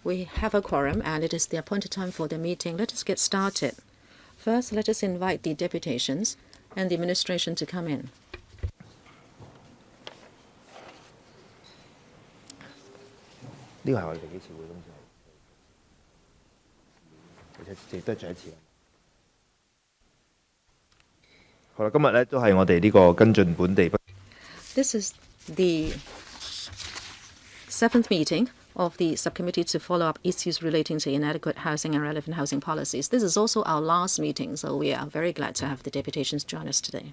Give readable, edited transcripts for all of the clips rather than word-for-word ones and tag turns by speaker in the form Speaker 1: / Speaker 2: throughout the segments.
Speaker 1: We have a quorum, and it is the appointed time for the meeting. Let us get started. First, let us invite the deputations and the administration to come in. This is the 7th meeting of the subcommittee to follow up issues relating to inadequate housing and relevant housing policies. This is also our last meeting, so we are very glad to have the deputations join us today.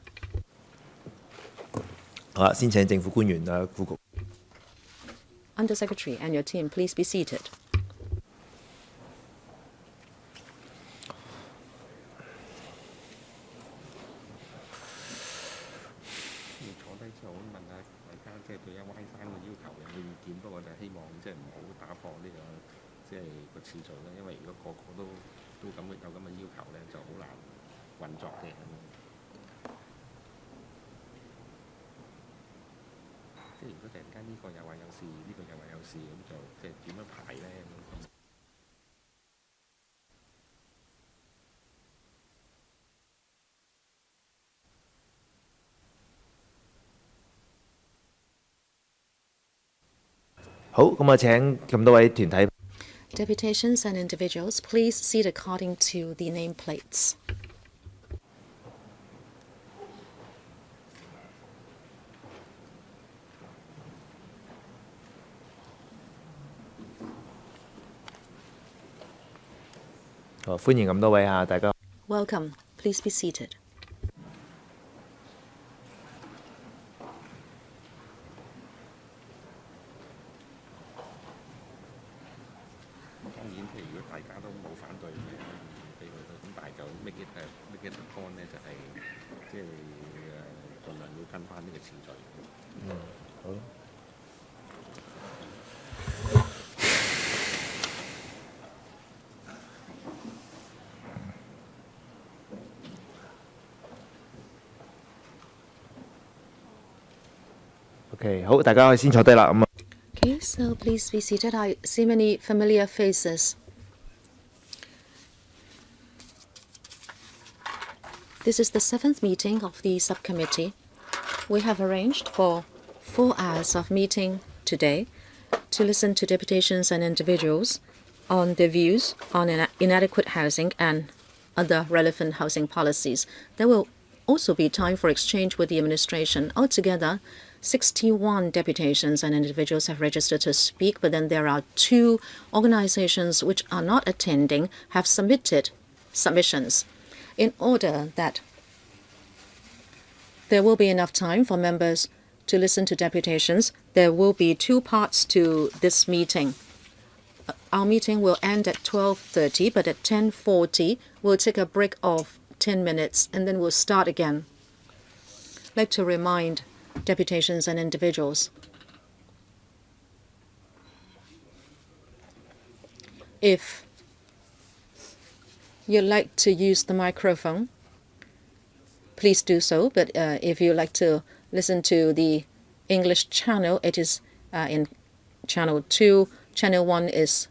Speaker 1: Undersecretary and your team, please be seated. Deputations and individuals, please seat according to the nameplates. Welcome. Please be seated. Okay, so please be seated. I see many familiar faces. This is the 7th meeting of the subcommittee. We have arranged for 4 hours of meeting today to listen to deputations and individuals on their views on inadequate housing and other relevant housing policies. There will also be time for exchange with the administration. Altogether, 61 deputations and individuals have registered to speak, but then there are 2 organizations which are not attending, have submitted submissions. In order that there will be enough time for members to listen to deputations, there will be 2 parts to this meeting. Our meeting will end at 12:30, but at 10:40, we'll take a break of 10 minutes, and then we'll start again. I'd like to remind deputations and individuals, if you'd like to use the microphone, please do so. But if you like to listen to the English channel, it is in channel 2. Channel 1 is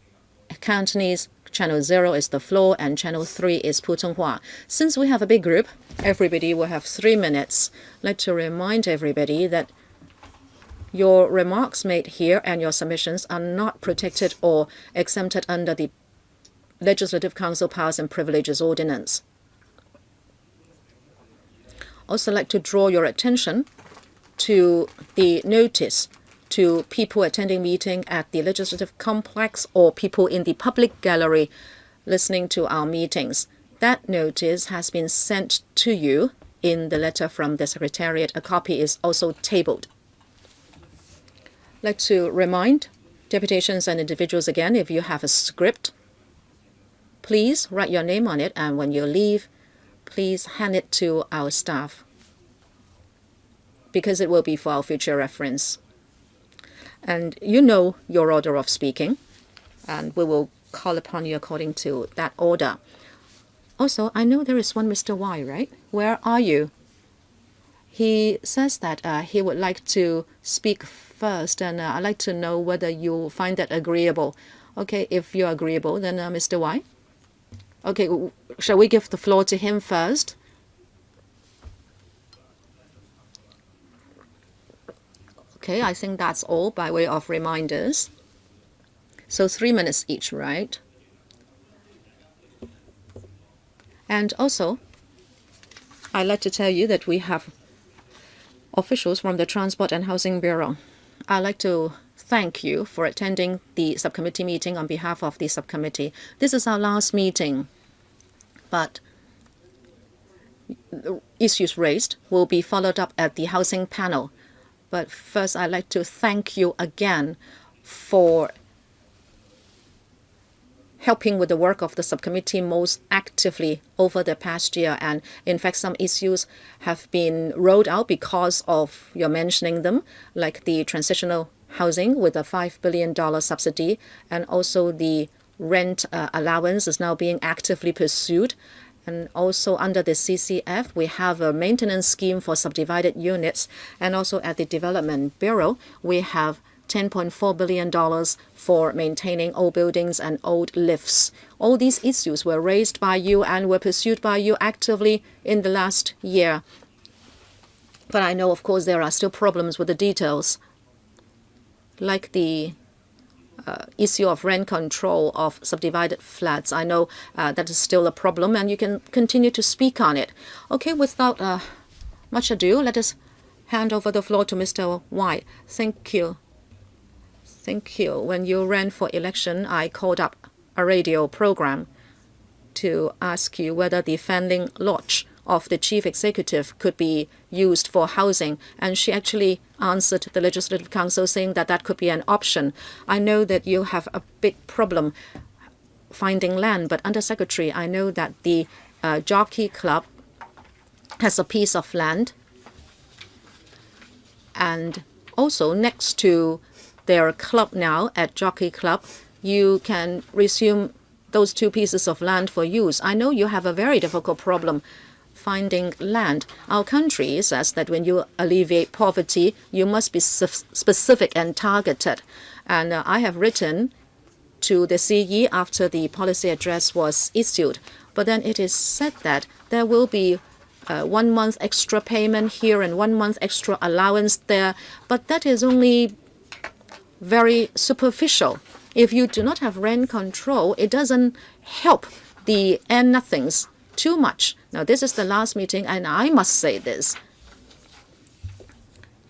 Speaker 1: Cantonese, channel 0 is the floor, and channel 3 is Putonghua. Since we have a big group, everybody will have 3 minutes. I'd like to remind everybody that your remarks made here and your submissions are not protected or exempted under the Legislative Council Powers and Privileges Ordinance. Also like to draw your attention to the notice to people attending meeting at the Legislative Complex or people in the public gallery listening to our meetings. That notice has been sent to you in the letter from the Secretariat. A copy is also tabled. I'd like to remind deputations and individuals again, if you have a script, please write your name on it, and when you leave, please hand it to our staff, because it will be for our future reference. And you know your order of speaking, and we will call upon you according to that order. Also, I know there is one Mr. Y, right? Where are you? He says that he would like to speak first, and I'd like to know whether you find that agreeable. Okay, if you're agreeable, then Mr. Y. Okay, shall we give the floor to him first? Okay, I think that's all by way of reminders. So 3 minutes each, right? And also, I'd like to tell you that we have officials from the Transport and Housing Bureau. I'd like to thank you for attending the subcommittee meeting on behalf of the subcommittee. This is our last meeting, but the issues raised will be followed up at the housing panel. But first, I'd like to thank you again for helping with the work of the subcommittee most actively over the past year. And in fact, some issues have been rolled out because of your mentioning them, like the transitional housing with a $5 billion subsidy, and also the rent allowance is now being actively pursued. And also under the CCF, we have a maintenance scheme for subdivided units. And also at the Development Bureau, we have $10.4 billion for maintaining old buildings and old lifts. All these issues were raised by you and were pursued by you actively in the last year. But I know, of course, there are still problems with the details, like the issue of rent control of subdivided flats. I know that is still a problem, and you can continue to speak on it. Okay, without much ado, let us hand over the floor to Mr. White. Thank you. Thank you. When you ran for election, I called up a radio program to ask you whether the Fanling Lodge of the chief executive could be used for housing. And she actually answered the Legislative Council saying that that could be an option. I know that you have a big problem finding land, but Under Secretary, I know that the Jockey Club has a piece of land. And also next to their club now at Jockey Club, you can resume those 2 pieces of land for use. I know you have a very difficult problem finding land. Our country says that when you alleviate poverty, you must be specific and targeted. And I have written to the CE after the policy address was issued. But then it is said that there will be 1 month extra payment here and 1 month extra allowance there. But that is only very superficial. If you do not have rent control, it doesn't help the nothings too much. Now, this is the last meeting, and I must say this.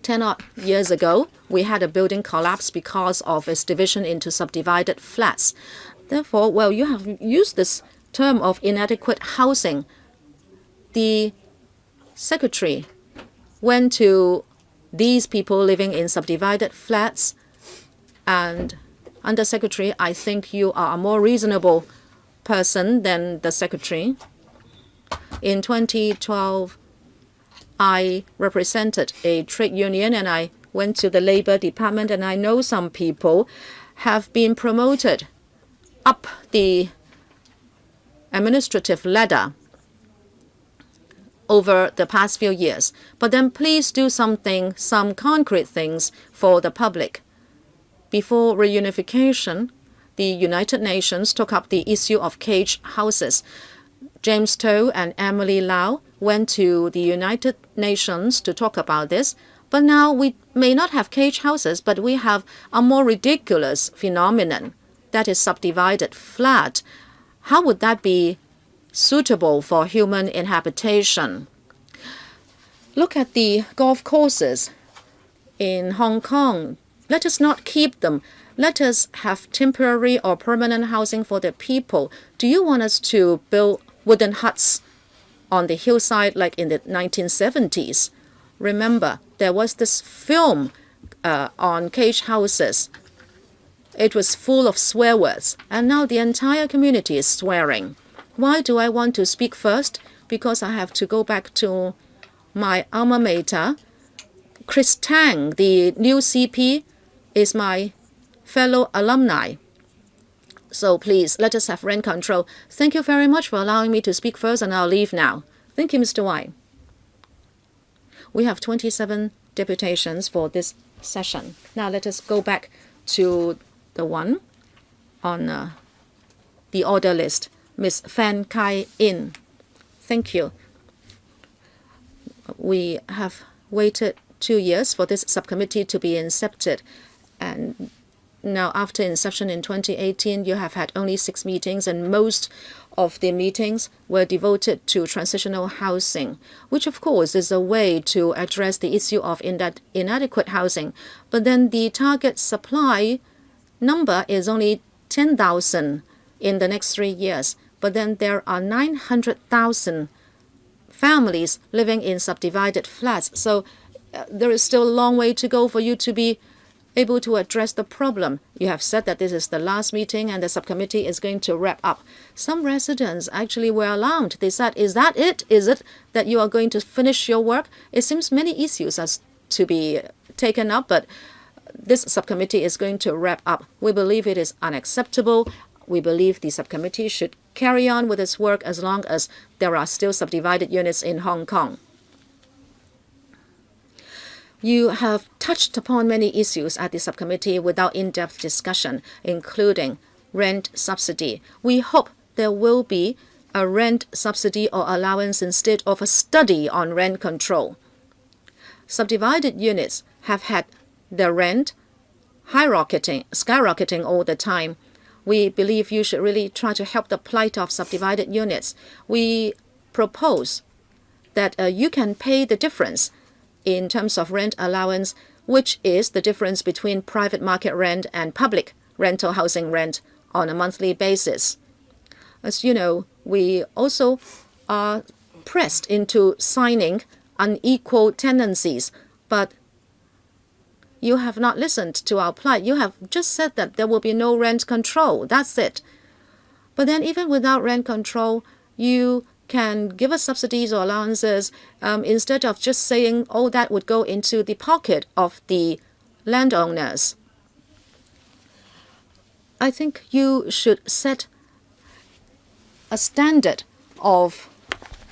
Speaker 1: 10 odd years ago, we had a building collapse because of its division into subdivided flats. Therefore, well, you have used this term of inadequate housing. The secretary went to these people living in subdivided flats, and Under Secretary, I think you are a more reasonable person than the secretary. In 2012, I represented a trade union, and I went to the Labor Department, and I know some people have been promoted up the administrative ladder over the past few years. But then please do something, some concrete things for the public. Before reunification, the United Nations took up the issue of cage houses. James Toh and Emily Lau went to the United Nations to talk about this. But now we may not have cage houses, but we have a more ridiculous phenomenon, that is subdivided flat. How would that be suitable for human inhabitation? Look at the golf courses in Hong Kong. Let us not keep them. Let us have temporary or permanent housing for the people. Do you want us to build wooden huts on the hillside like in the 1970s? Remember, there was this film on cage houses. It was full of swear words, and now the entire community is swearing. Why do I want to speak first? Because I have to go back to my alma mater. Chris Tang, the new CP, is my fellow alumni. So please, let us have rent control. Thank you very much for allowing me to speak first, and I'll leave now. Thank you, Mr. White. We have 27 deputations for this session. Now let us go back to the one on the order list. Ms. Fan Kai In. Thank you. We have waited 2 years for this subcommittee to be incepted, and now after inception in 2018, you have had only 6 meetings, and most of the meetings were devoted to transitional housing, which of course is a way to address the issue of inadequate housing. But then the target supply number is only 10,000 in the next 3 years. But then there are 900,000 families living in subdivided flats. So there is still a long way to go for you to be able to address the problem. You have said that this is the last meeting and the subcommittee is going to wrap up. Some residents actually were alarmed. They said, is that it? Is it that you are going to finish your work? It seems many issues are to be taken up, but this subcommittee is going to wrap up. We believe it is unacceptable. We believe the subcommittee should carry on with its work as long as there are still subdivided units in Hong Kong. You have touched upon many issues at the subcommittee without in-depth discussion, including rent subsidy. We hope there will be a rent subsidy or allowance instead of a study on rent control. Subdivided units have had their rent skyrocketing all the time. We believe you should really try to help the plight of subdivided units. We propose that you can pay the difference in terms of rent allowance, which is the difference between private market rent and public rental housing rent on a monthly basis. As you know, we also are pressed into signing unequal tenancies, but you have not listened to our plight. You have just said that there will be no rent control. That's it. But then even without rent control, you can give us subsidies or allowances instead of just saying all that would go into the pocket of the landowners. I think you should set a standard of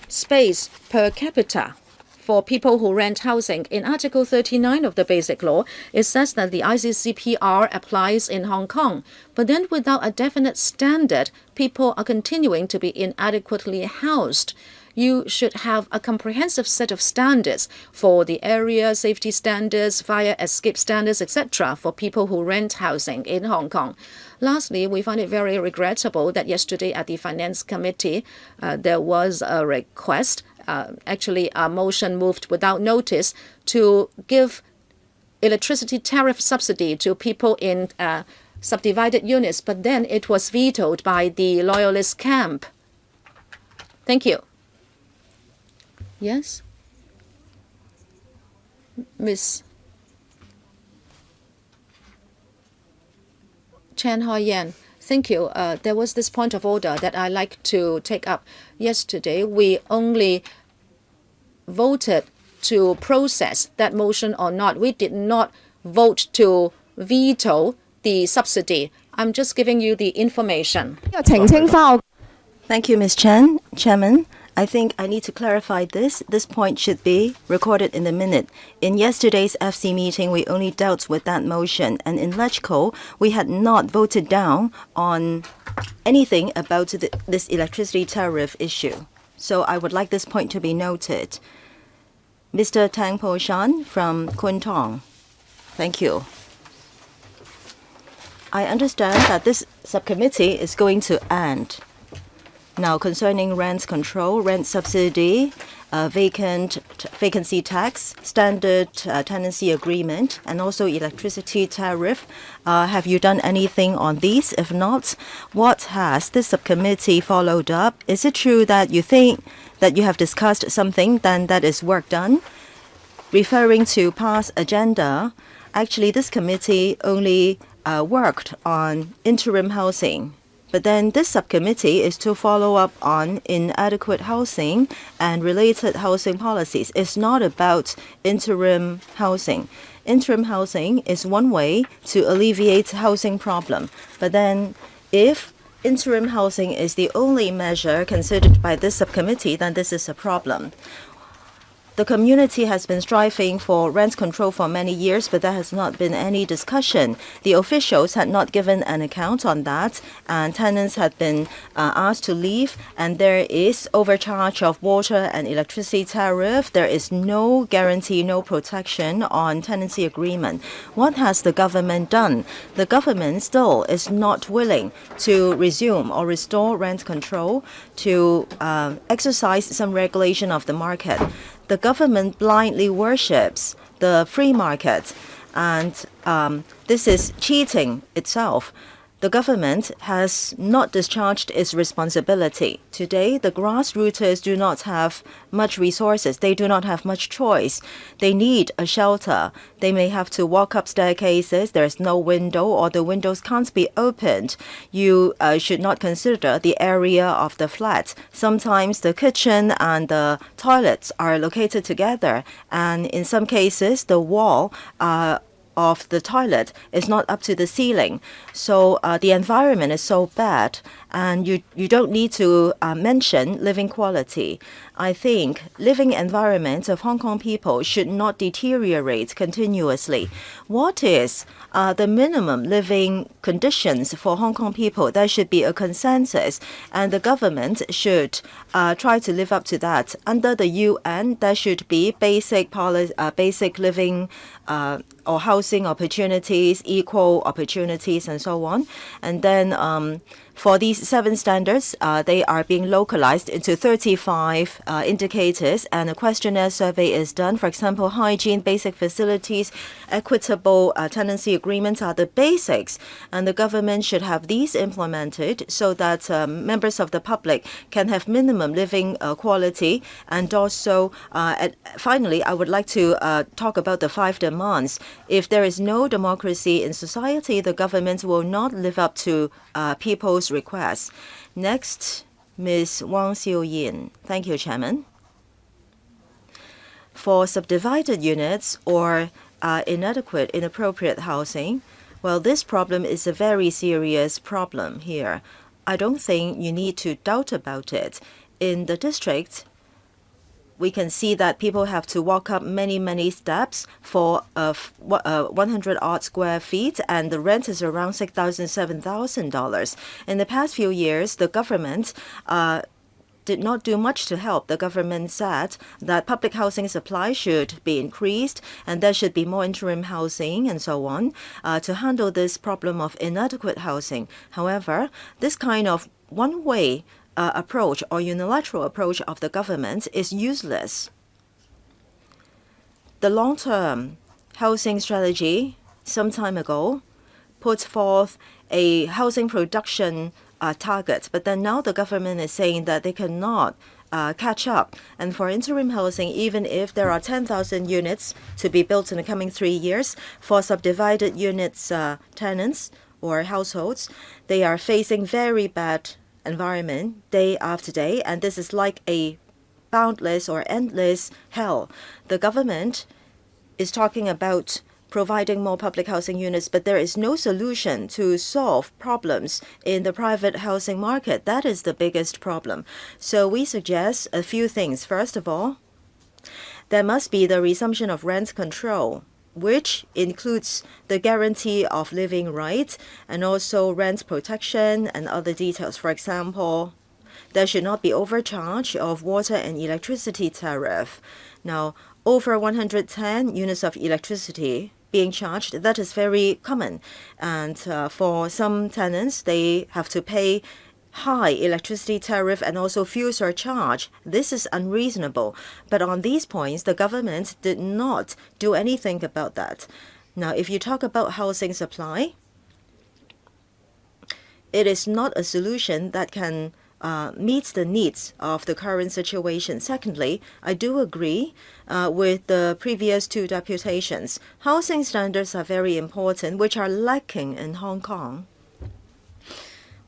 Speaker 1: space per capita for people who rent housing. In Article 39 of the Basic Law, it says that the ICCPR applies in Hong Kong. But then without a definite standard, people are continuing to be inadequately housed. You should have a comprehensive set of standards for the area safety standards, fire escape standards, etc. for people who rent housing in Hong Kong. Lastly, we find it very regrettable that yesterday at the Finance Committee, there was a request, actually a motion moved without notice, to give electricity tariff subsidy to people in subdivided units, but then it was vetoed by the loyalist camp. Thank you. Yes? Ms. Chen Hoi-Yan. Thank you. There was this point of order that I like to take up. Yesterday, we only voted to process that motion or not. We did not vote to veto the subsidy. I'm just giving you the information.
Speaker 2: Thank you, Ms. Chen. Chairman, I think I need to clarify this. This point should be recorded in the minute. In yesterday's FC meeting, we only dealt with that motion. And in LegCo, we had not voted down on anything about this electricity tariff issue. So I would like this point to be noted. Mr. Tang Po Shan from Kwun Tong. Thank you. I understand that this subcommittee is going to end. Now, concerning rent control, rent subsidy, vacancy tax, standard tenancy agreement, and also electricity tariff, have you done anything on these? If not, what has this subcommittee followed up? Is it true that you think that you have discussed something, then that is work done? Referring to past agenda, actually this committee only worked on interim housing. But then this subcommittee is to follow up on inadequate housing and related housing policies. It's not about interim housing. Interim housing is one way to alleviate housing problem. But then if interim housing is the only measure considered by this subcommittee, then this is a problem. The community has been striving for rent control for many years, but there has not been any discussion. The officials had not given an account on that, and tenants had been asked to leave, and there is overcharge of water and electricity tariff. There is no guarantee, no protection on tenancy agreement. What has the government done? The government still is not willing to resume or restore rent control, to exercise some regulation of the market. The government blindly worships the free market, and this is cheating itself. The government has not discharged its responsibility. Today, the grassrooters do not have much resources. They do not have much choice. They need a shelter. They may have to walk up staircases. There is no window, or the windows can't be opened. You should not consider the area of the flat. Sometimes the kitchen and the toilets are located together, and in some cases, the wall of the toilet is not up to the ceiling. So the environment is so bad, and you don't need to mention living quality. I think living environment of Hong Kong people should not deteriorate continuously. What is the minimum living conditions for Hong Kong people? There should be a consensus, and the government should try to live up to that. Under the UN, there should be basic living or housing opportunities, equal opportunities, and so on. And then for these 7 standards, they are being localized into 35 indicators, and a questionnaire survey is done. For example, hygiene, basic facilities, equitable tenancy agreements are the basics, and the government should have these implemented so that members of the public can have minimum living quality. And also, finally, I would like to talk about the 5 demands. If there is no democracy in society, the government will not live up to people's requests. Next, Ms. Wang Xiuyin. Thank you, Chairman. For subdivided units or inadequate, inappropriate housing, well, this problem is a very serious problem here. I don't think you need to doubt about it. In the district, we can see that people have to walk up many steps for 100 odd square feet, and the rent is around $6,000, $7,000. In the past few years, the government did not do much to help. The government said that public housing supply should be increased, and there should be more interim housing and so on to handle this problem of inadequate housing. However, this kind of one-way approach or unilateral approach of the government is useless. The long-term housing strategy some time ago put forth a housing production target, but then now the government is saying that they cannot catch up. And for interim housing, even if there are 10,000 units to be built in the coming 3 years, for subdivided units tenants or households, they are facing very bad environment day after day, and this is like a boundless or endless hell. The government is talking about providing more public housing units, but there is no solution to solve problems in the private housing market. That is the biggest problem. So we suggest a few things. First of all, there must be the resumption of rent control, which includes the guarantee of living rights and also rent protection and other details. For example, there should not be overcharge of water and electricity tariff. Now, over 110 units of electricity being charged, that is very common. And for some tenants, they have to pay high electricity tariff and also fuel surcharge. This is unreasonable. But on these points, the government did not do anything about that. Now, if you talk about housing supply, it is not a solution that can meet the needs of the current situation. Secondly, I do agree with the previous 2 deputations. Housing standards are very important, which are lacking in Hong Kong.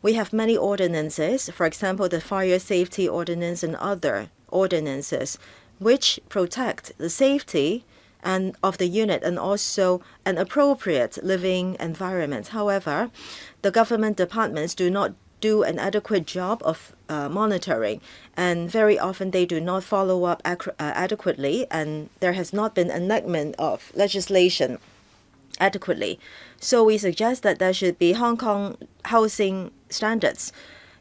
Speaker 2: We have many ordinances, for example, the Fire Safety Ordinance and other ordinances, which protect the safety and of the unit and also an appropriate living environment. However, the government departments do not do an adequate job of monitoring, and very often they do not follow up adequately, and there has not been enactment of legislation adequately. So we suggest that there should be Hong Kong housing standards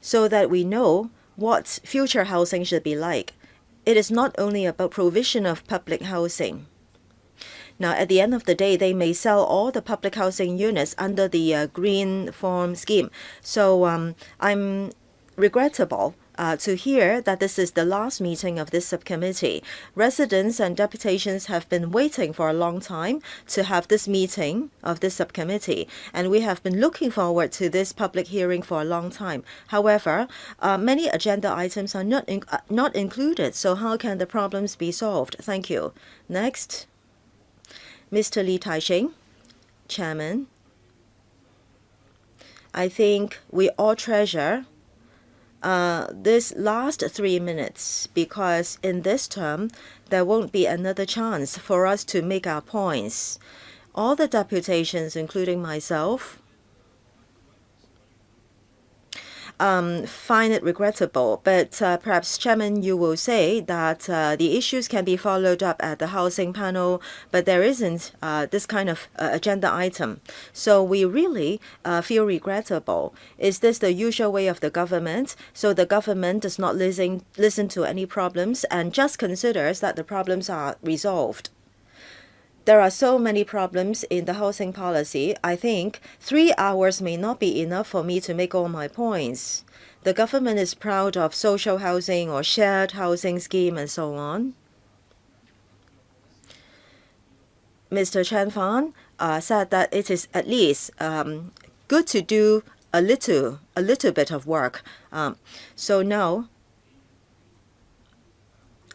Speaker 2: so that we know what future housing should be like. It is not only about provision of public housing. Now, at the end of the day, they may sell all the public housing units under the green form scheme. So I'm regrettable to hear that this is the last meeting of this subcommittee. Residents and deputations have been waiting for a long time to have this meeting of this subcommittee, and we have been looking forward to this public hearing for a long time. However, many agenda items are not included, so how can the problems be solved? Thank you. Next. Mr. Lee Tai-shing, Chairman, I think we all treasure this last 3 minutes because in this term there won't be another chance for us to make our points. All the deputations, including myself, find it regrettable, but perhaps, Chairman, you will say that the issues can be followed up at the housing panel, but there isn't this kind of agenda item. So we really feel regrettable. Is this the usual way of the government? So the government does not listen to any problems and just considers that the problems are resolved. There are so many problems in the housing policy. I think 3 hours may not be enough for me to make all my points. The government is proud of social housing or shared housing scheme and so on. Mr. Chen Fan said that it is at least good to do a little bit of work. So now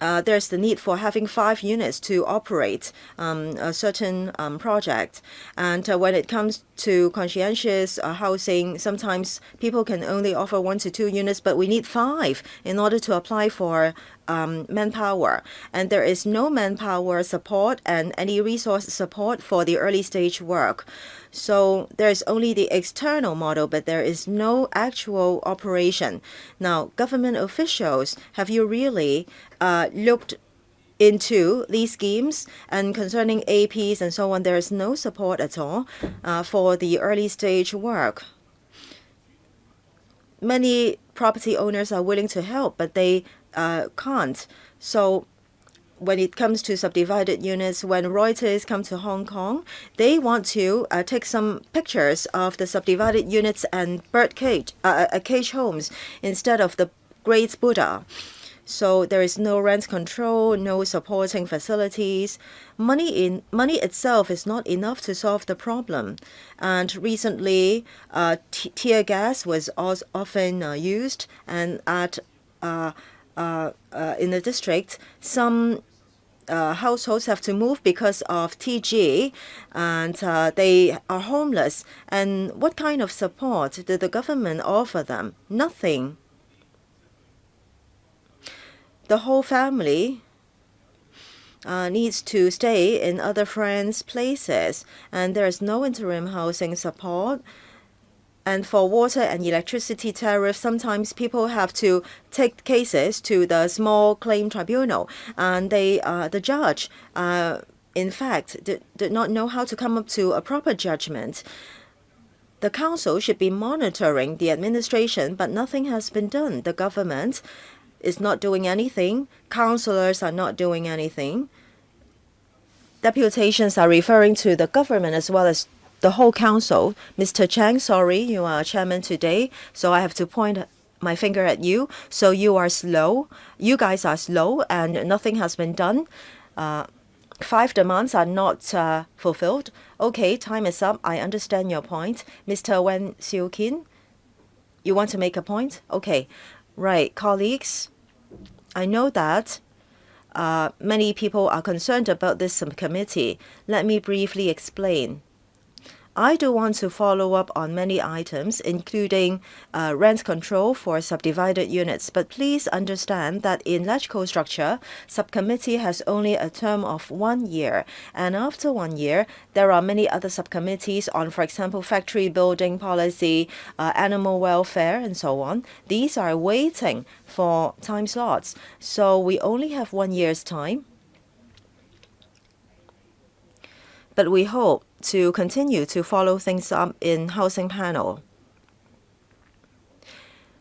Speaker 2: there's the need for having 5 units to operate a certain project. And when it comes to conscientious housing, sometimes people can only offer 1 to 2 units, but we need 5 in order to apply for manpower. And there is no manpower support and any resource support for the early stage work. So there's only the external model, but there is no actual operation. Now, government officials, have you really looked into these schemes? And concerning APs and so on, there is no support at all for the early stage work. Many property owners are willing to help, but they can't. So when it comes to subdivided units, when Reuters come to Hong Kong, they want to take some pictures of the subdivided units and cage homes instead of the Great Buddha. So there is no rent control, no supporting facilities. Money itself is not enough to solve the problem. And recently, tear gas was also often used, and at in the district, some households have to move because of TG, and they are homeless. And what kind of support did the government offer them? Nothing. The whole family needs to stay in other friends' places, and there is no interim housing support. And for water and electricity tariff, sometimes people have to take cases to the small claim tribunal, and the judge, in fact, did not know how to come up to a proper judgment. The council should be monitoring the administration, but nothing has been done. The government is not doing anything. Councillors are not doing anything. Deputations are referring to the government as well as the whole council. Mr. Chang, sorry, you are chairman today, so I have to point my finger at you. So you are slow. You guys are slow, and nothing has been done. 5 demands are not fulfilled. Okay, time is up. I understand your point. Mr. Wen Xiu-kin, you want to make a point? Okay, right, colleagues. I know that many people are concerned about this subcommittee. Let me briefly explain. I do want to follow up on many items, including rent control for subdivided units. But please understand that in LegCo structure, subcommittee has only a term of 1 year. And after 1 year, there are many other subcommittees on, for example, factory building policy, animal welfare, and so on. These are waiting for time slots. So we only have 1 year's time. But we hope to continue to follow things up in Housing Panel.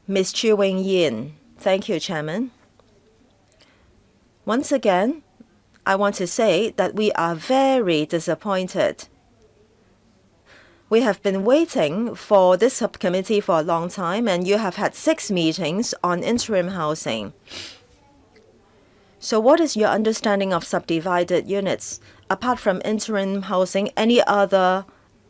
Speaker 2: Ms. Chu Wing-yin. Thank you, Chairman. Once again, I want to say that we are very disappointed. We have been waiting for this subcommittee for a long time, and you have had 6 meetings on interim housing. So what is your understanding of subdivided units? Apart from interim housing, any other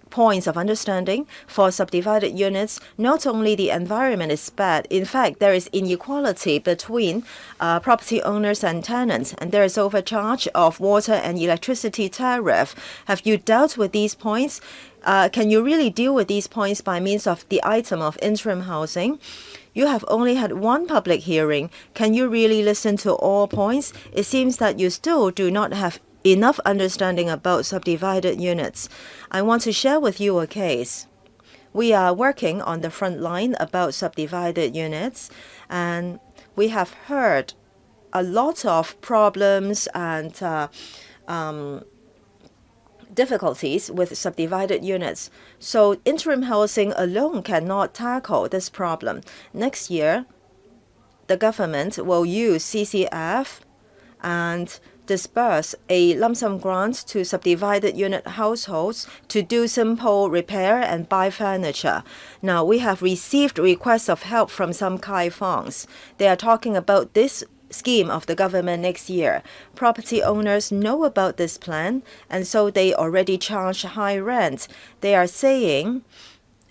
Speaker 2: points of understanding for subdivided units? Not only the environment is bad, in fact, there is inequality between property owners and tenants, and there is overcharge of water and electricity tariff. Have you dealt with these points? Can you really deal with these points by means of the item of interim housing? You have only had 1 public hearing. Can you really listen to all points? It seems that you still do not have enough understanding about subdivided units. I want to share with you a case. We are working on the front line about subdivided units, and we have heard a lot of problems and difficulties with subdivided units. So interim housing alone cannot tackle this problem. Next year, the government will use CCF and disburse a lump sum grant to subdivided unit households to do simple repair and buy furniture. Now, we have received requests of help from some Kai Fongs. They are talking about this scheme of the government next year. Property owners know about this plan, and so they already charge high rent. They are saying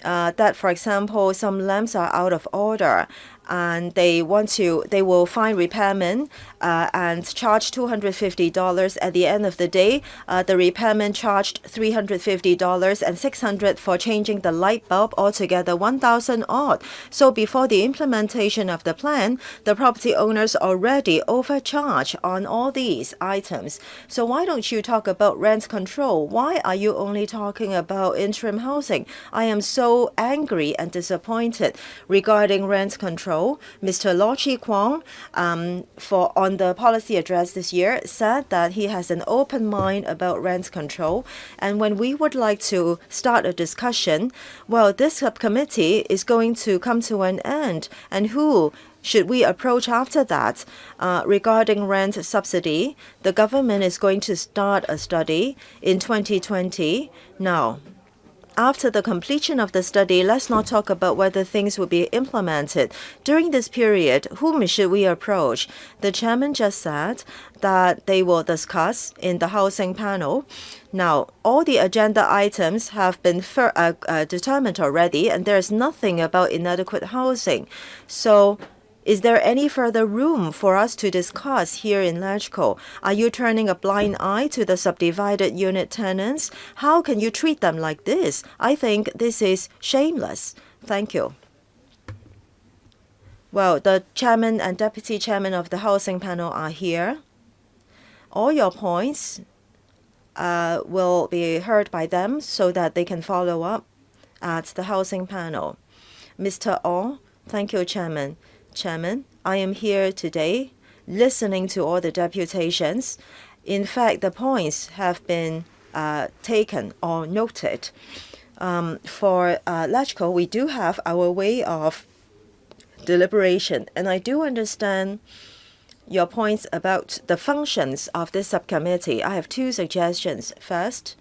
Speaker 2: that, for example, some lamps are out of order, and they will find repairmen and charge $250. At the end of the day, the repairman charged $350 and $600 for changing the light bulb, altogether 1,000 odd. So before the implementation of the plan, the property owners already overcharge on all these items. So why don't you talk about rent control? Why are you only talking about interim housing? I am so angry and disappointed regarding rent control. Mr. Law Chi-kwong, on the policy address this year, said that he has an open mind about rent control. And when we would like to start a discussion, well, this subcommittee is going to come to an end. And who should we approach after that? Regarding rent subsidy, the government is going to start a study in 2020. Now, after the completion of the study, let's not talk about whether things will be implemented. During this period, whom should we approach? The chairman just said that they will discuss in the housing panel. Now, all the agenda items have been determined already, and there's nothing about inadequate housing. So, is there any further room for us to discuss here in LegCo? Are you turning a blind eye to the subdivided unit tenants? How can you treat them like this? I think this is shameless. Thank you. Well, the chairman and deputy chairman of the housing panel are here. All your points will be heard by them so that they can follow up at the housing panel. Mr. Oh, thank you, Chairman. Chairman, I am here today listening to all the deputations. In fact, the points have been taken or noted. For LegCo, we do have our way of deliberation, and I do understand your points about the functions of this subcommittee. I have 2 suggestions. First,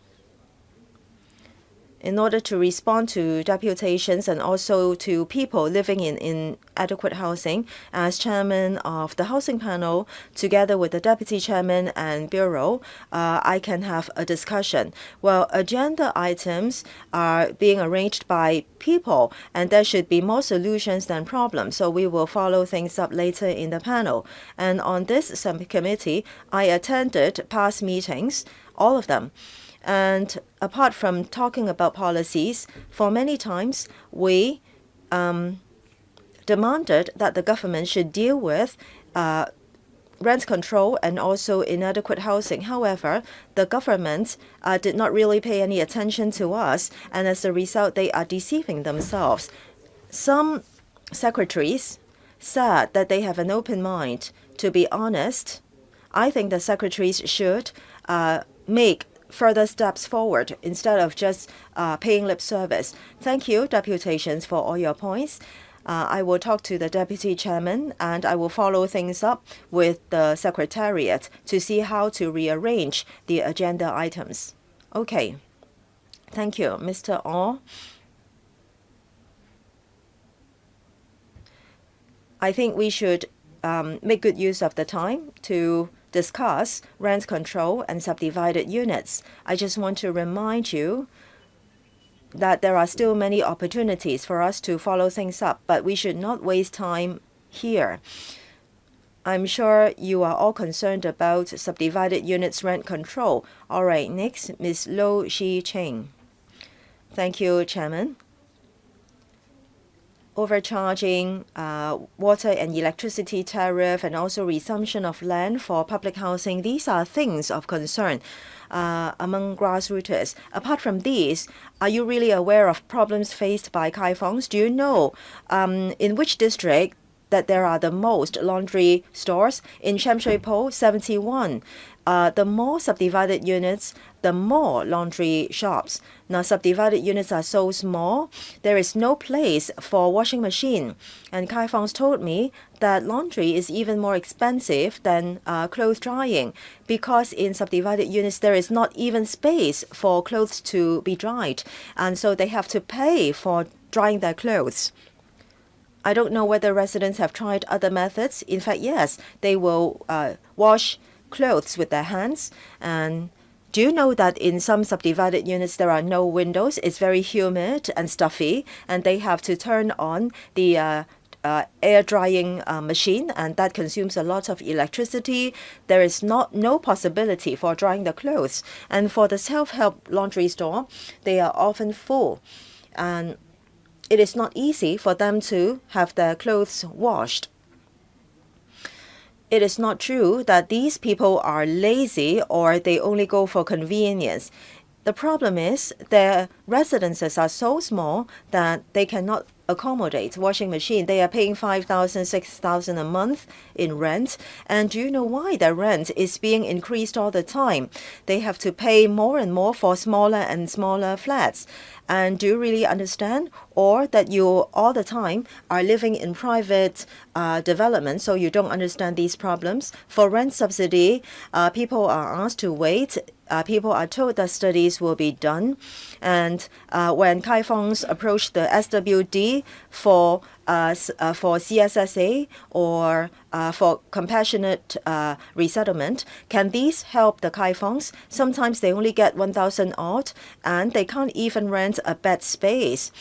Speaker 2: in order to respond to deputations and also to people living in inadequate housing, as chairman of the housing panel, together with the deputy chairman and bureau, I can have a discussion. Well, agenda items are being arranged by people, and there should be more solutions than problems. So we will follow things up later in the panel. And on this subcommittee, I attended past meetings, all of them. And apart from talking about policies, for many times we demanded that the government should deal with rent control and also inadequate housing. However, the government did not really pay any attention to us, and as a result, they are deceiving themselves. Some secretaries said that they have an open mind. To be honest, I think the secretaries should make further steps forward instead of just paying lip service. Thank you, deputations, for all your points. I will talk to the deputy chairman and I will follow things up with the secretariat to see how to rearrange the agenda items. Okay. Thank you, Mr. Orr. I think we should make good use of the time to discuss rent control and subdivided units. I just want to remind you that there are still many opportunities for us to follow things up, but we should not waste time here. I'm sure you are all concerned about subdivided units rent control. All right, next, Ms. Lo Shi Ching. Thank you, Chairman. Overcharging water and electricity tariff and also resumption of land for public housing, these are things of concern among grassroots. Apart from these, are you really aware of problems faced by Kaifongs? Do you know in which district that there are the most laundry stores? In Sham Shui Po, 71. The more subdivided units, the more laundry shops. Now, subdivided units are so small, there is no place for washing machine. And Kaifongs told me that laundry is even more expensive than clothes drying because in subdivided units, there is not even space for clothes to be dried. And so they have to pay for drying their clothes. I don't know whether residents have tried other methods. In fact, yes, they will wash clothes with their hands. And do you know that in some subdivided units there are no windows? It's very humid and stuffy, and they have to turn on the air drying machine, and that consumes a lot of electricity. There is no possibility for drying the clothes. And for the self-help laundry store, they are often full. And it is not easy for them to have their clothes washed. It is not true that these people are lazy or they only go for convenience. The problem is their residences are so small that they cannot accommodate washing machine. They are paying 5,000, 6,000 a month in rent. And do you know why their rent is being increased all the time? They have to pay more and more for smaller and smaller flats. And do you really understand? Or that you all the time are living in private development, so you don't understand these problems? For rent subsidy, people are asked to wait. People are told that studies will be done. And when Kaifongs approached the SWD for CSSA or for compassionate resettlement, can these help the Kaifongs? Sometimes they only get 1,000 odd, and they can't even rent a bed space.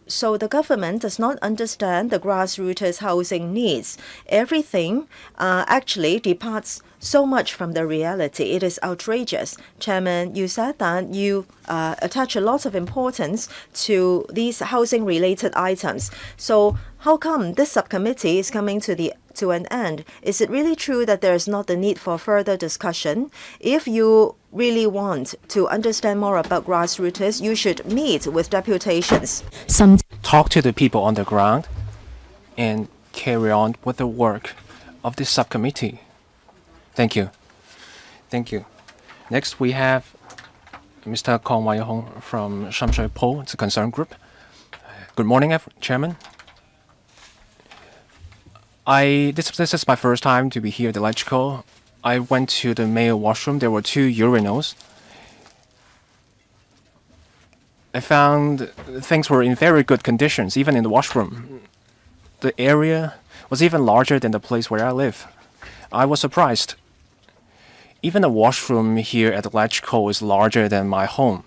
Speaker 2: So the government does not understand the grassroots housing needs. Everything actually departs so much from the reality. It is outrageous. Chairman, you said that you attach a lot of importance to these housing-related items. So how come this subcommittee is coming to an end? Is it really true that there is not the need for further discussion? If you really want to understand more about grassroots, you should meet with deputations.
Speaker 3: Talk to the people on the ground and carry on with the work of this subcommittee. Thank you. Thank you. Next, we have Mr. Kong Wai-hong from Sham Shui Po, it's a concern group. Good morning, Chairman. This is my first time to be here at the electrical. I went to the male washroom. There were 2 urinals. I found things were in very good conditions, even in the washroom. The area was even larger than the place where I live. I was surprised. Even the washroom here at the electrical is larger than my home.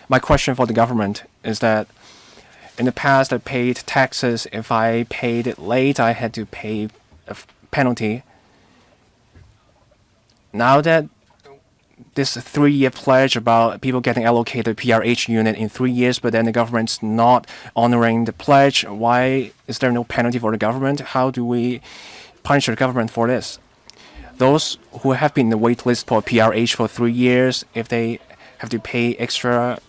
Speaker 3: My question for the government is that in the past, I paid taxes. If I paid it late, I had to pay a penalty. Now that this 3-year pledge about people getting allocated PRH unit in 3 years, but then the government's not honoring the pledge. Why is there no penalty for the government? How do we punish the government for this? Those who have been in the wait list for PRH for 3 years, if they have to pay extra.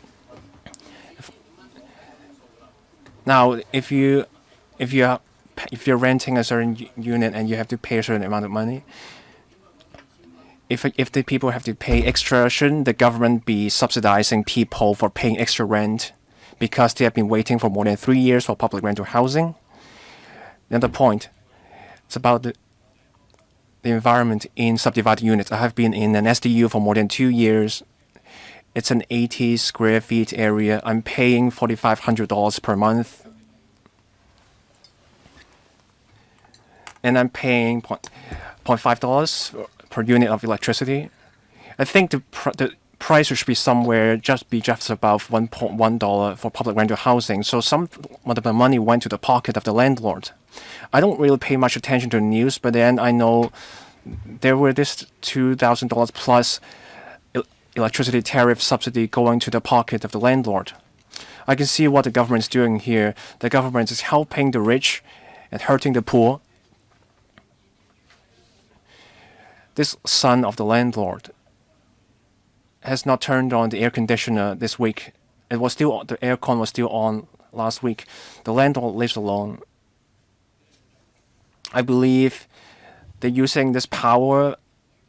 Speaker 3: Now, if you're renting a certain unit and you have to pay a certain amount of money, if the people have to pay extra, shouldn't the government be subsidizing people for paying extra rent because they have been waiting for more than 3 years for public rental housing? Another point, it's about the environment in subdivided units. I have been in an SDU for more than 2 years. It's an 80 square feet area. I'm paying $4,500 per month. And I'm paying $0.5 per unit of electricity. I think the price should be somewhere just above $1.1 for public rental housing. So some of the money went to the pocket of the landlord. I don't really pay much attention to the news, but then I know there were this $2,000 plus electricity tariff subsidy going to the pocket of the landlord. I can see what the government is doing here. The government is helping the rich and hurting the poor. This son of the landlord has not turned on the air conditioner this week. The aircon was still on last week. The landlord lives alone. I believe they're using this power,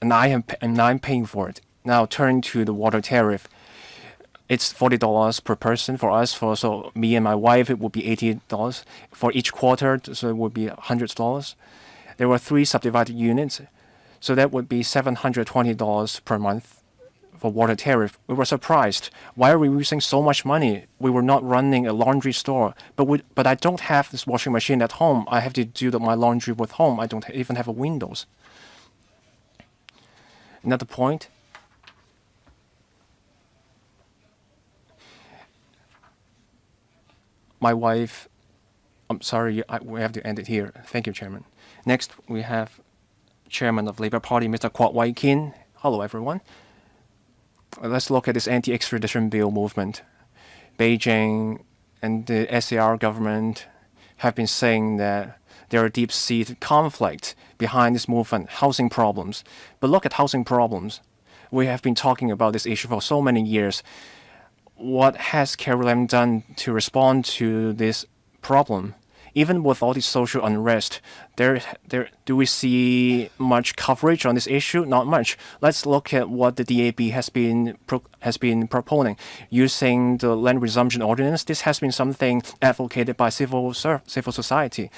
Speaker 3: and I'm paying for it. Now turning to the water tariff, it's $40 per person for us. So me and my wife, it would be $80 for each quarter. So it would be $100. There were 3 subdivided units, so that would be $720 per month for water tariff. We were surprised. Why are we using so much money? We were not running a laundry store, but I don't have this washing machine at home. I have to do my laundry with home. I don't even have a windows. Another point. My wife. I'm sorry. We have to end it here. Thank you, Chairman. Next, we have Chairman of Labour Party, Mr. Kwok Wai Kin. Hello, everyone. Let's look at this anti-extradition bill movement. Beijing and the SAR government have been saying that there are deep-seated conflict behind this movement, housing problems. But look at housing problems. We have been talking about this issue for so many years. What has Carrie Lam done to respond to this problem? Even with all this social unrest, do we see much coverage on this issue? Not much. Let's look at what the DAB has been proponing using the land resumption ordinance. This has been something advocated by civil society.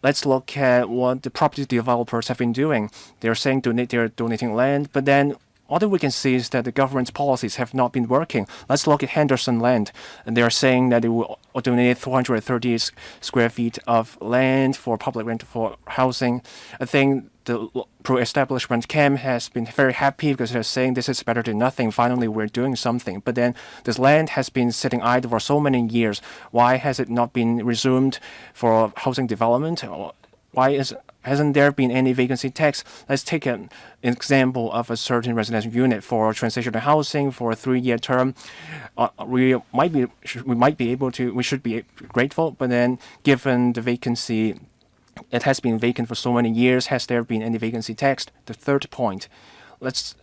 Speaker 3: Let's look at what the property developers have been doing. They're saying they're donating land, but then all that we can see is that the government's policies have not been working. Let's look at Henderson Land. And they're saying that they will donate 430 square feet of land for public rent for housing. I think the pro-establishment camp has been very happy because they're saying this is better than nothing. Finally, we're doing something. But then this land has been sitting idle for so many years. Why has it not been resumed for housing development? Why hasn't there been any vacancy tax? Let's take an example of a certain residential unit for transitional housing for a 3-year term. We should be grateful, but then given the vacancy, it has been vacant for so many years. Has there been any vacancy tax? The third point, let's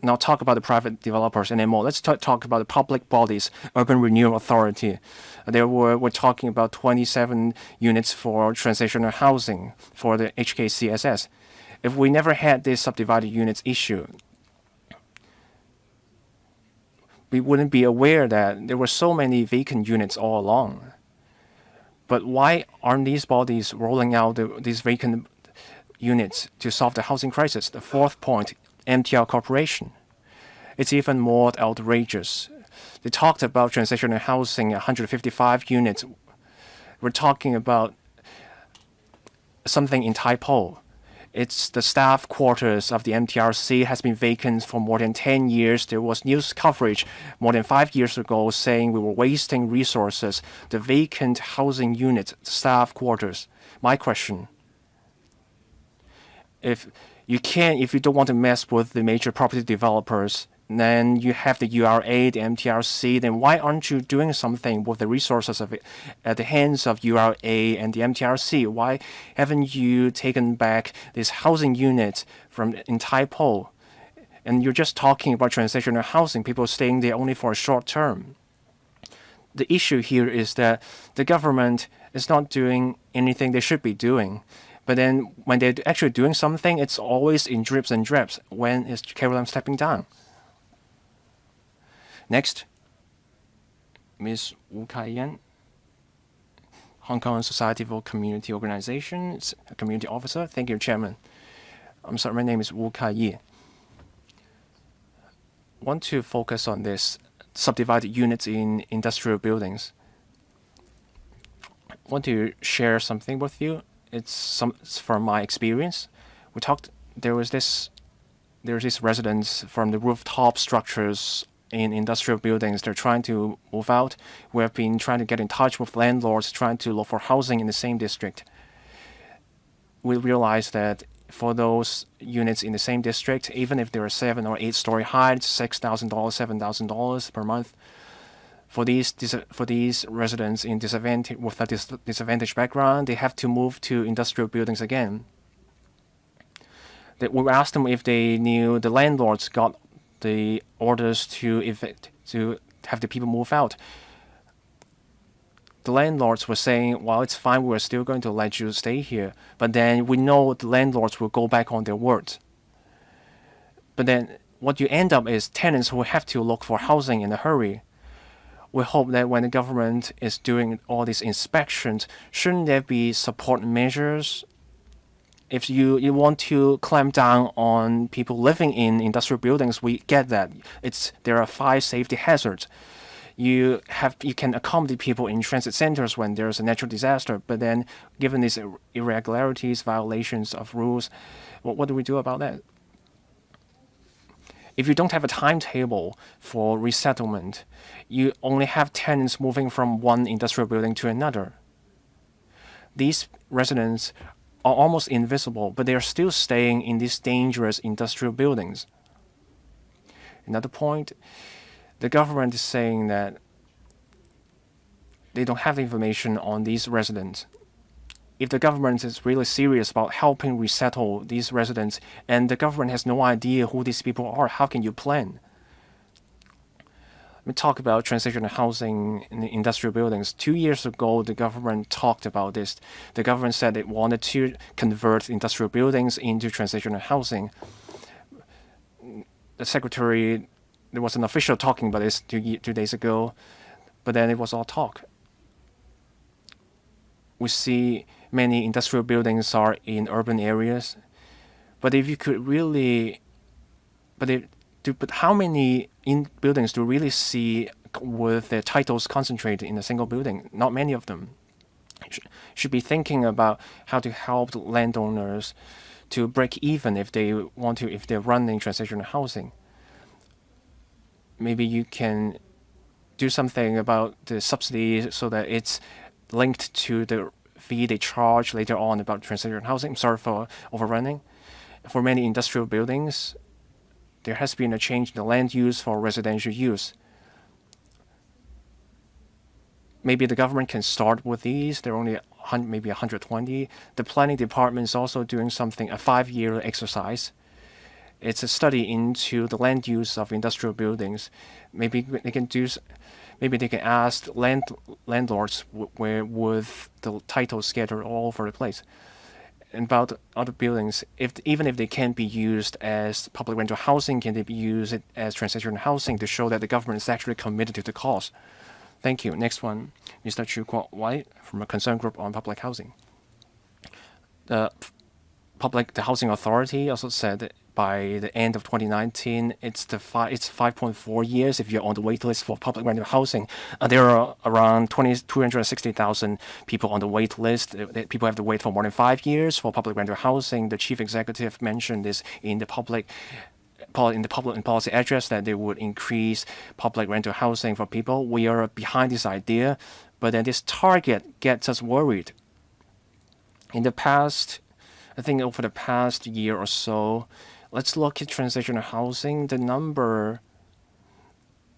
Speaker 3: now talk about the private developers anymore. Let's talk about the public bodies, Urban Renewal Authority. We're talking about 27 units for transitional housing for the HKCSS. If we never had this subdivided units issue, we wouldn't be aware that there were so many vacant units all along. But why aren't these bodies rolling out these vacant units to solve the housing crisis? The fourth point, MTR Corporation. It's even more outrageous. They talked about transitional housing, 155 units. We're talking about something in Tai Po. It's the staff quarters of the MTRC has been vacant for more than 10 years. There was news coverage more than 5 years ago saying we were wasting resources. The vacant housing units, staff quarters. My question, if you don't want to mess with the major property developers, then you have the URA, the MTRC. Then why aren't you doing something with the resources of it at the hands of URA and the MTRC? Why haven't you taken back this housing unit in Tai Po? And you're just talking about transitional housing, people staying there only for a short term. The issue here is that the government is not doing anything they should be doing. But then when they're actually doing something, it's always in drips and drabs. When is Caroline stepping down? Next, Ms. Wu Kai-yan, Hong Kong Society for Community Organizations, Community Officer. Thank you, Chairman. I'm sorry, my name is Wu Kai-yi. Want to focus on this subdivided units in industrial buildings. Want to share something with you. It's from my experience. There was this residents from the rooftop structures in industrial buildings. They're trying to move out. We have been trying to get in touch with landlords, trying to look for housing in the same district. We realized that for those units in the same district, even if they're 7 or 8 story high, it's $6,000, $7,000 per month. For these residents with a disadvantaged background, they have to move to industrial buildings again. We asked them if they knew the landlords got the orders to have the people move out. The landlords were saying, well, it's fine, we're still going to let you stay here. But then we know the landlords will go back on their words. But then what you end up is tenants who have to look for housing in a hurry. We hope that when the government is doing all these inspections, shouldn't there be support measures? If you want to clamp down on people living in industrial buildings, we get that. There are 5 safety hazards. You can accommodate people in transit centers when there's a natural disaster, but then given these irregularities, violations of rules, what do we do about that? If you don't have a timetable for resettlement, you only have tenants moving from one industrial building to another. These residents are almost invisible, but they are still staying in these dangerous industrial buildings. Another point, the government is saying that they don't have information on these residents. If the government is really serious about helping resettle these residents, and the government has no idea who these people are, how can you plan? Let me talk about transitional housing in the industrial buildings. 2 years ago, the government talked about this. The government said it wanted to convert industrial buildings into transitional housing. The secretary, there was an official talking about this 2 days ago, but then it was all talk. We see many industrial buildings are in urban areas, but if you could really, but how many buildings do you really see with their titles concentrated in a single building? Not many of them. Should be thinking about how to help the landowners to break even if they're running transitional housing. Maybe you can do something about the subsidy so that it's linked to the fee they charge later on about transitional housing. I'm sorry for overrunning. For many industrial buildings, there has been a change in the land use for residential use. Maybe the government can start with these. There are only maybe 120. The planning department is also doing something, a 5-year exercise. It's a study into the land use of industrial buildings. Maybe they can ask landlords where would the titles scattered all over the place. And about other buildings, even if they can't be used as public rental housing, can they be used as transitional housing to show that the government is actually committed to the cause? Thank you. Next one, Mr. Chu Kwok-wai from a concern group on public housing. The Housing Authority also said that by the end of 2019, it's 5.4 years if you're on the wait list for public rental housing. There are around 260,000 people on the wait list. People have to wait for more than 5 years for public rental housing. The chief executive mentioned this in the public policy address that they would increase public rental housing for people. We are behind this idea, but then this target gets us worried. In the past, I think over the past year or so, let's look at transitional housing. The number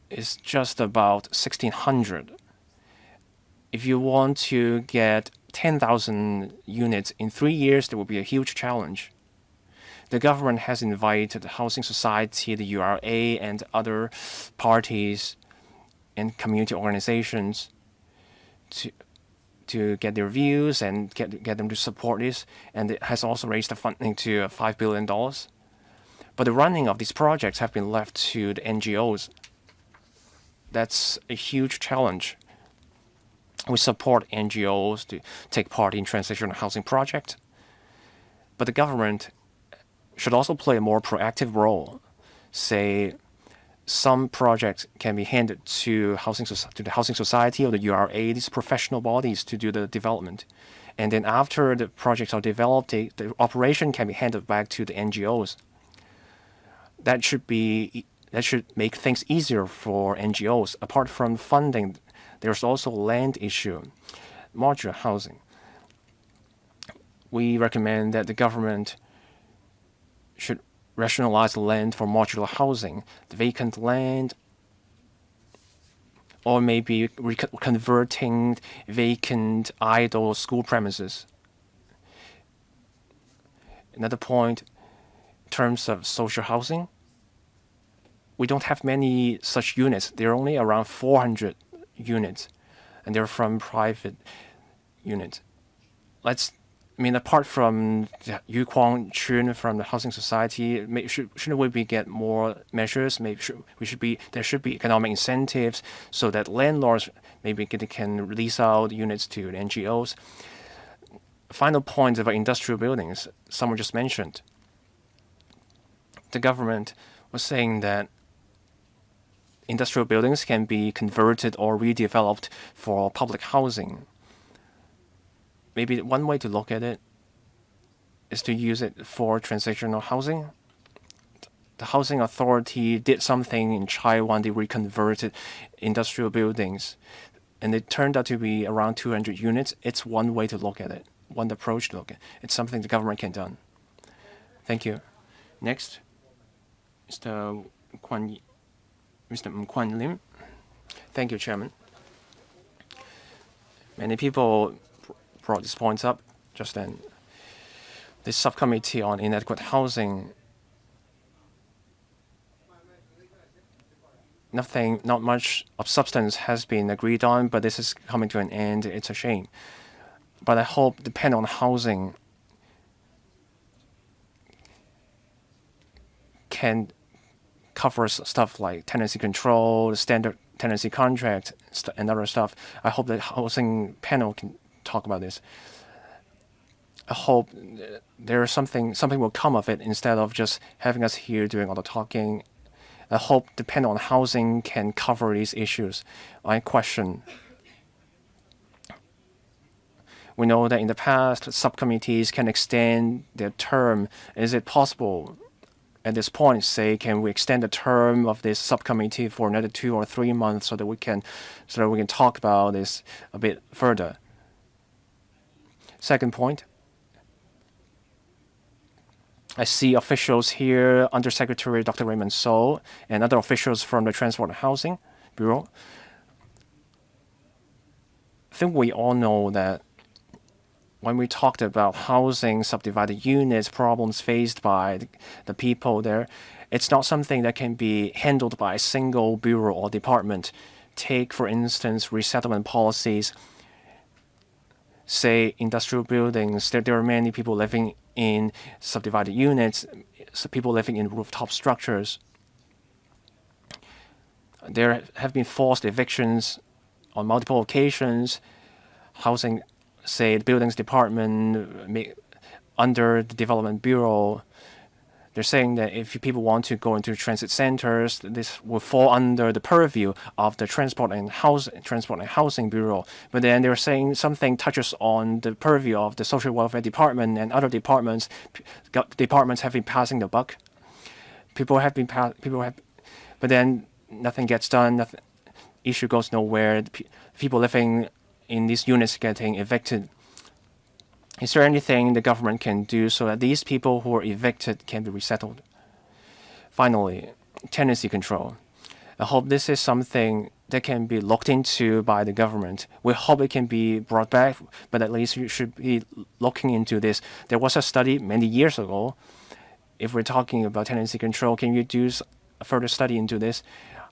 Speaker 3: is just about 1,600. If you want to get 10,000 units in 3 years, there will be a huge challenge. The government has invited the housing society, the URA, and other parties and community organizations to get their views and get them to support this, and it has also raised the funding to $5 billion. But the running of these projects have been left to the NGOs. That's a huge challenge. We support NGOs to take part in transitional housing projects, but the government should also play a more proactive role. Say, some projects can be handed to the housing society or the URA, these professional bodies, to do the development, and then after the projects are developed, the operation can be handed back to the NGOs. That should make things easier for NGOs. Apart from funding, there's also land issue, modular housing. We recommend that the government should rationalize land for modular housing, the vacant land, or maybe converting vacant, idle school premises. Another point, in terms of social housing, we don't have many such units. There are only around 400 units, and they're from private units. Apart from Yu Kwang Chun from the housing society, shouldn't we get more measures? There should be economic incentives so that landlords maybe can lease out units to the NGOs. Final point about industrial buildings, someone just mentioned. The government was saying that industrial buildings can be converted or redeveloped for public housing. Maybe one way to look at it is to use it for transitional housing. The housing authority did something in Taiwan. They reconverted industrial buildings, and it turned out to be around 200 units. It's one way to look at it, one approach to look at it. It's something the government can do. Thank you. Next, Mr. Kwan Lim. Thank you, Chairman. Many people brought these points up just then. This subcommittee on inadequate housing, not much of substance has been agreed on, but this is coming to an end. It's a shame. But I hope the panel on housing can cover stuff like tenancy control, the standard tenancy contract, and other stuff. I hope the housing panel can talk about this. I hope there's something will come of it instead of just having us here doing all the talking. I hope the panel on housing can cover these issues. My question: we know that in the past, subcommittees can extend their term. Is it possible at this point, say, can we extend the term of this subcommittee for another 2 or 3 months so that we can talk about this a bit further? Second point, I see officials here, Undersecretary Dr. Raymond So, and other officials from the Transport and Housing Bureau. I think we all know that when we talked about housing, subdivided units, problems faced by the people there, it's not something that can be handled by a single bureau or department. Take, for instance, resettlement policies. Say, industrial buildings, there are many people living in subdivided units, so people living in rooftop structures. There have been forced evictions on multiple occasions. Housing, say, the buildings department under the development bureau, they're saying that if people want to go into transit centers, this will fall under the purview of the Transport and Housing Bureau. But then they're saying something touches on the purview of the Social Welfare Department and other departments. Departments have been passing the buck. But then nothing gets done. Nothing, issue goes nowhere. People living in these units getting evicted. Is there anything the government can do so that these people who are evicted can be resettled? Finally, tenancy control. I hope this is something that can be looked into by the government. We hope it can be brought back, but at least you should be looking into this. There was a study many years ago. If we're talking about tenancy control, can you do a further study into this?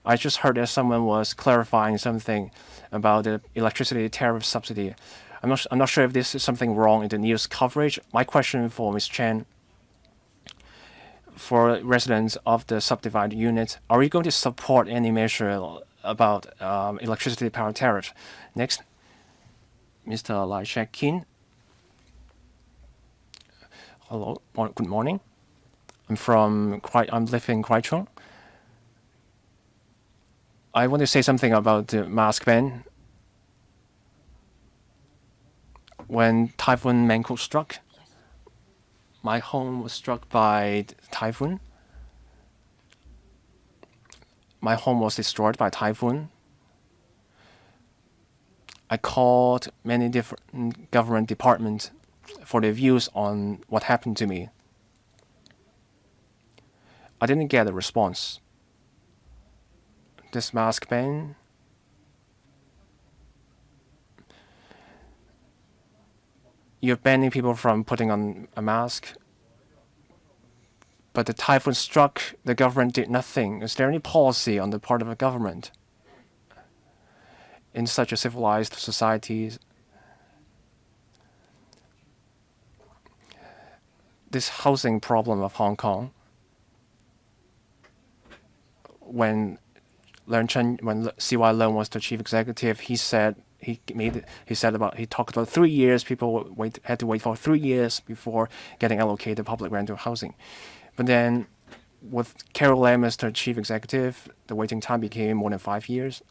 Speaker 3: I just heard that someone was clarifying something about the electricity tariff subsidy. I'm not sure if this is something wrong in the news coverage. My question for Ms. Chen, for residents of the subdivided units, are you going to support any measure about electricity power tariff? Next, Mr. Lai Shek-kin. Hello, good morning. I'm living in Kwaichung. I want to say something about the mask ban. When Typhoon Mangkhut struck, my home was struck by typhoon. My home was destroyed by typhoon. I called many different government departments for their views on what happened to me. I didn't get a response. This mask ban, you're banning people from putting on a mask, but the typhoon struck, the government did nothing. Is there any policy on the part of the government in such a civilized society? This housing problem of Hong Kong, when CY Leung was the chief executive, he talked about 3 years. People had to wait for 3 years before getting allocated public rental housing. But then, with Carol Lam as the chief executive, the waiting time became more than 5 years.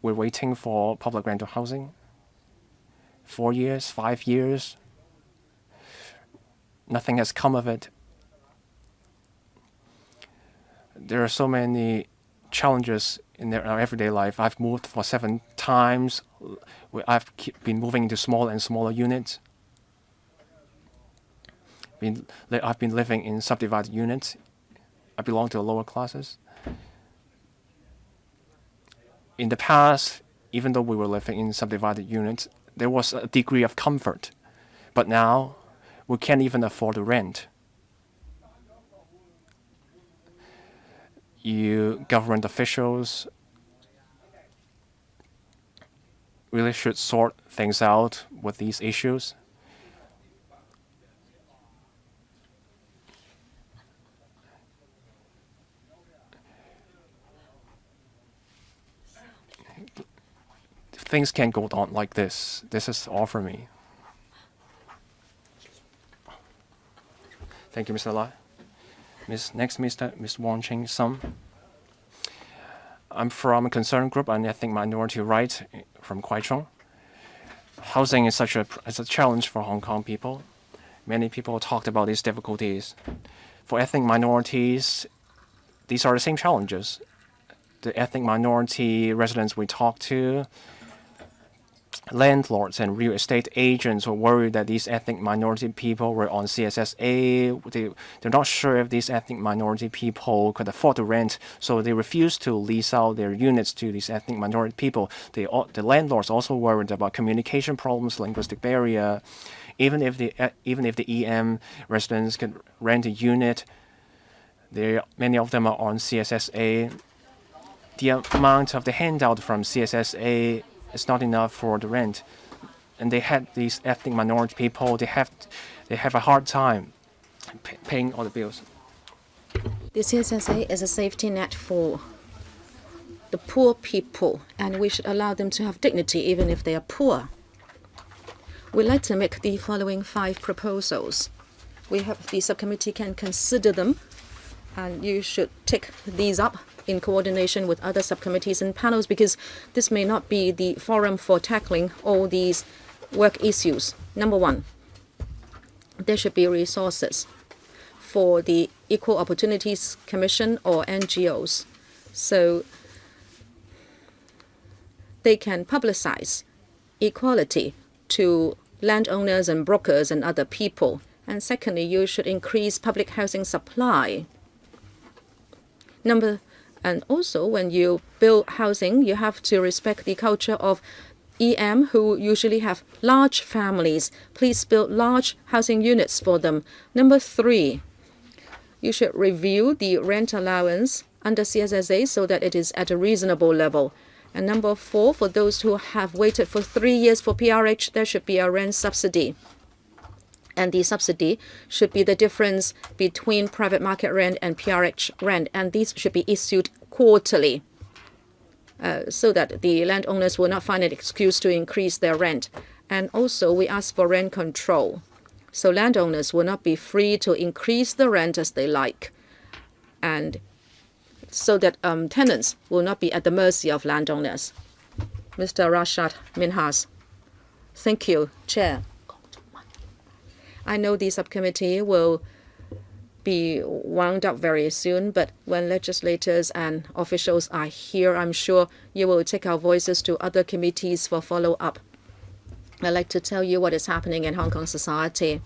Speaker 3: We're waiting for public rental housing. 4 years, 5 years. Nothing has come of it. There are so many challenges in our everyday life. I've moved for 7 times. I've been moving into smaller and smaller units. I've been living in subdivided units. I belong to the lower classes. In the past, even though we were living in subdivided units, there was a degree of comfort. But now, we can't even afford the rent. You government officials really should sort things out with these issues. Things can't go on like this. This is all for me. Thank you, Mr. Lai. Next, Ms. Wong Ching Sum. I'm from a concerned group on ethnic minority rights from Kwaichung. Housing is a challenge for Hong Kong people. Many people talked about these difficulties. For ethnic minorities, these are the same challenges. The ethnic minority residents we talk to, landlords and real estate agents were worried that these ethnic minority people were on CSSA. They're not sure if these ethnic minority people could afford to rent, so they refused to lease out their units to these ethnic minority people. The landlords also worried about communication problems, linguistic barrier. Even if the EM residents could rent a unit, many of them are on CSSA. The amount of the handout from CSSA is not enough for the rent, and these ethnic minority people. They have a hard time paying all the bills.
Speaker 1: The CSSA is a safety net for the poor people, and we should allow them to have dignity even if they are poor. We'd like to make the following 5 proposals. We hope the subcommittee can consider them, and you should take these up in coordination with other subcommittees and panels, because this may not be the forum for tackling all these work issues. Number 1, there should be resources for the Equal Opportunities Commission or NGOs, so they can publicize equality to landowners and brokers and other people. And secondly, you should increase public housing supply. Number And also, when you build housing, you have to respect the culture of EM, who usually have large families. Please build large housing units for them. Number 3, you should review the rent allowance under CSSA so that it is at a reasonable level. And number 4, for those who have waited for 3 years for PRH, there should be a rent subsidy. And the subsidy should be the difference between private market rent and PRH rent. And these should be issued quarterly so that the landowners will not find an excuse to increase their rent. And also, we ask for rent control. So landowners will not be free to increase the rent as they like. And so that tenants will not be at the mercy of landowners. Mr. Rashad Minhas. Thank you, Chair. I know the subcommittee will be wound up very soon, but when legislators and officials are here, I'm sure you will take our voices to other committees for follow-up. I'd like to tell you what is happening in Hong Kong society.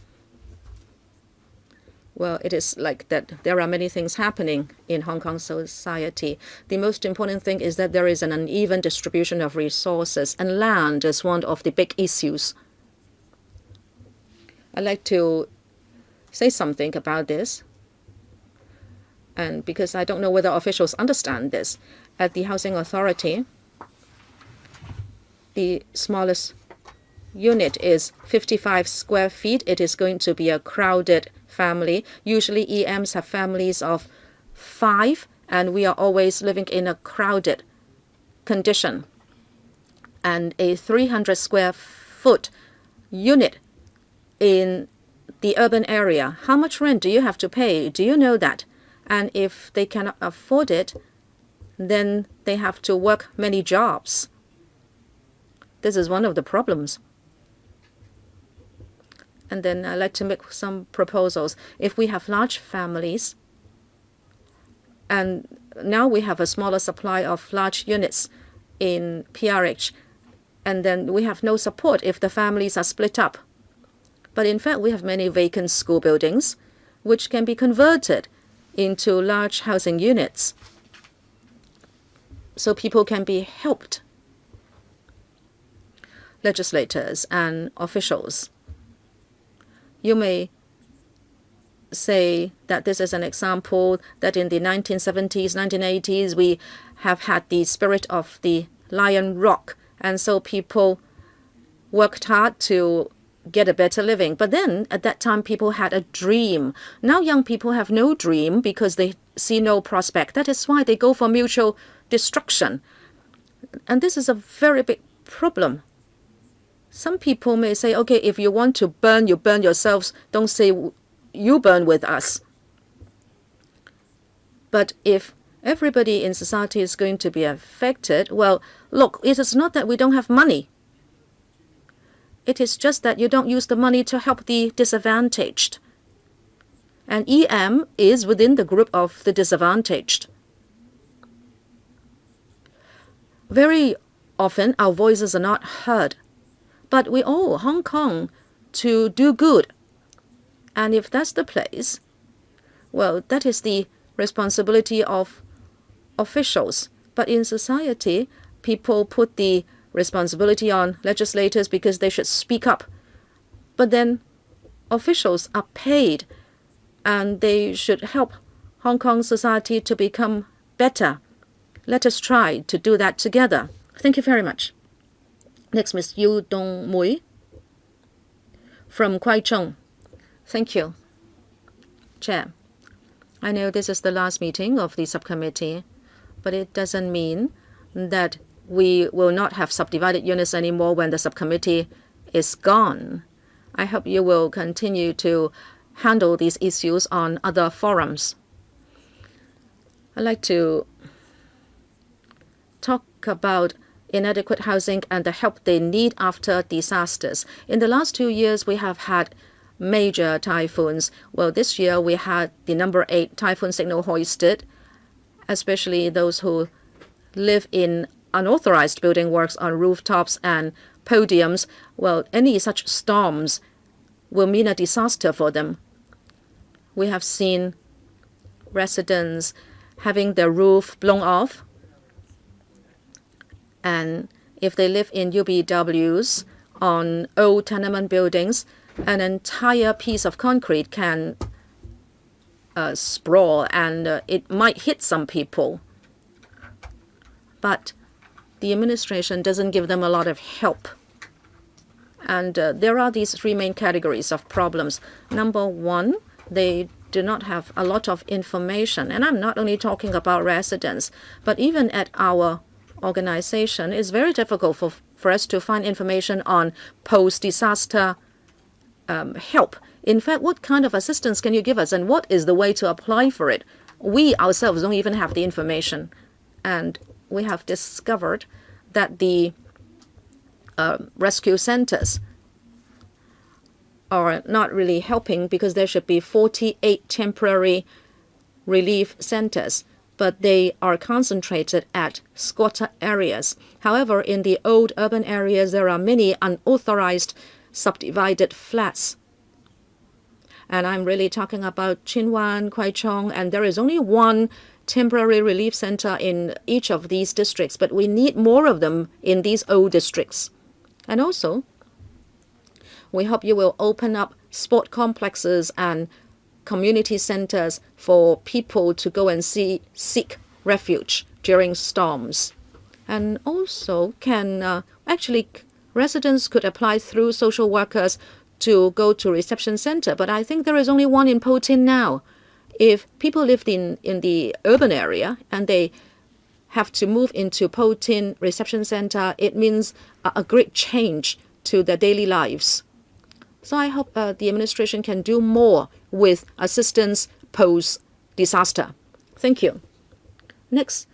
Speaker 1: Well, it is like that there are many things happening in Hong Kong society. The most important thing is that there is an uneven distribution of resources, and land is one of the big issues. I'd like to say something about this, and because I don't know whether officials understand this. At the Housing Authority, the smallest unit is 55 square feet. It is going to be a crowded family. Usually EMs have families of 5, and we are always living in a crowded condition. And a 300 square foot unit in the urban area, how much rent do you have to pay? Do you know that? And if they cannot afford it, then they have to work many jobs. This is one of the problems. And then I'd like to make some proposals. If we have large families, and now we have a smaller supply of large units in PRH, and then we have no support if the families are split up. But in fact, we have many vacant school buildings which can be converted into large housing units so people can be helped. Legislators and officials, you may say that this is an example that in the 1970s, 1980s, we have had the spirit of the Lion Rock, and so people worked hard to get a better living. But then at that time, people had a dream. Now young people have no dream because they see no prospect. That is why they go for mutual destruction. And this is a very big problem. Some people may say, okay, if you want to burn, you burn yourselves. Don't say you burn with us. But if everybody in society is going to be affected, well, look, it is not that we don't have money. It is just that you don't use the money to help the disadvantaged. And EM is within the group of the disadvantaged. Very often, our voices are not heard. But we all Hong Kong to do good. And if that's the place, well, that is the responsibility of officials. But in society, people put the responsibility on legislators because they should speak up. But then officials are paid, and they should help Hong Kong society to become better. Let us try to do that together. Thank you very much. Next, Ms. Yu Dong Mui from Kwai Chung. Thank you, Chair. I know this is the last meeting of the subcommittee, but it doesn't mean that we will not have subdivided units anymore when the subcommittee is gone. I hope you will continue to handle these issues on other forums. I'd like to talk about inadequate housing and the help they need after disasters. In the last 2 years, we have had major typhoons. Well, this year we had the number 8 typhoon signal hoisted, especially those who live in unauthorized building works on rooftops and podiums. Well, any such storms will mean a disaster for them. We have seen residents having their roof blown off. And if they live in UBWs on old tenement buildings, an entire piece of concrete can sprawl, and it might hit some people. But the administration doesn't give them a lot of help. And there are these three main categories of problems. Number one, they do not have a lot of information. And I'm not only talking about residents, but even at our organization, it's very difficult for us to find information on post-disaster help. In fact, what kind of assistance can you give us, and what is the way to apply for it? We ourselves don't even have the information. And we have discovered that the rescue centers are not really helping, because there should be 48 temporary relief centers, but they are concentrated at squatter areas. However, in the old urban areas, there are many unauthorized subdivided flats. And I'm really talking about Pt1, Kwai Chong, and there is only one temporary relief center in each of these districts, but we need more of them in these old districts. And also, we hope you will open up sport complexes and community centers for people to go and seek refuge during storms. And also, residents could apply through social workers to go to reception center, but I think there is only one in Pt1 now. If people lived in the urban area and they have to move into Pt1 reception center, it means a great change to their daily lives. So I hope the administration can do more with assistance post-disaster. Thank you. Next,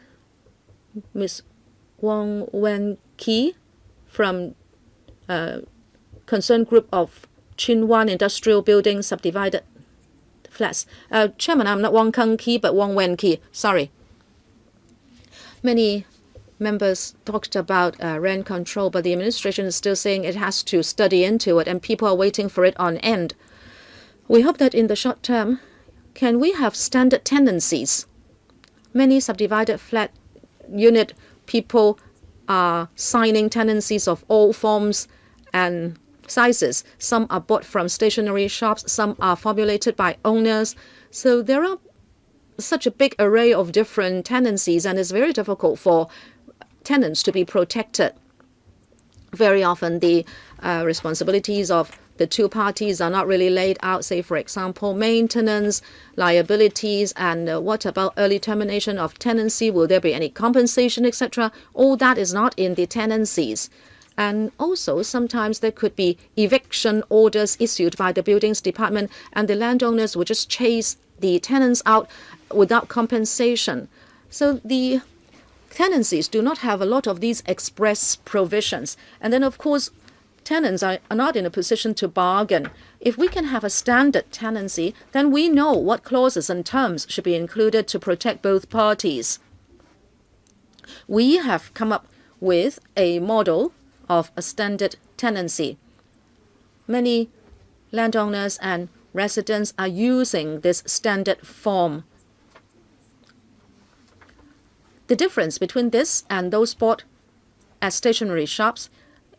Speaker 1: Ms. Wong Wen-Ki from Concerned Group of Pt1 Industrial Building Subdivided Flats. Chairman, I'm not Wong Kang-Ki, but Wong Wen-Ki. Sorry. Many members talked about rent control, but the administration is still saying it has to study into it, and people are waiting for it on end. We hope that in the short term, can we have standard tenancies? Many subdivided flat unit people are signing tenancies of all forms and sizes. Some are bought from stationery shops, some are formulated by owners. So there are such a big array of different tenancies, and it's very difficult for tenants to be protected. Very often the responsibilities of the two parties are not really laid out, say, for example, maintenance, liabilities, and what about early termination of tenancy? Will there be any compensation, etc.? All that is not in the tenancies. And also, sometimes there could be eviction orders issued by the buildings department, and the landowners would just chase the tenants out without compensation. So the tenancies do not have a lot of these express provisions. And then, of course, tenants are not in a position to bargain. If we can have a standard tenancy, then we know what clauses and terms should be included to protect both parties. We have come up with a model of a standard tenancy. Many landowners and residents are using this standard form. The difference between this and those bought at stationery shops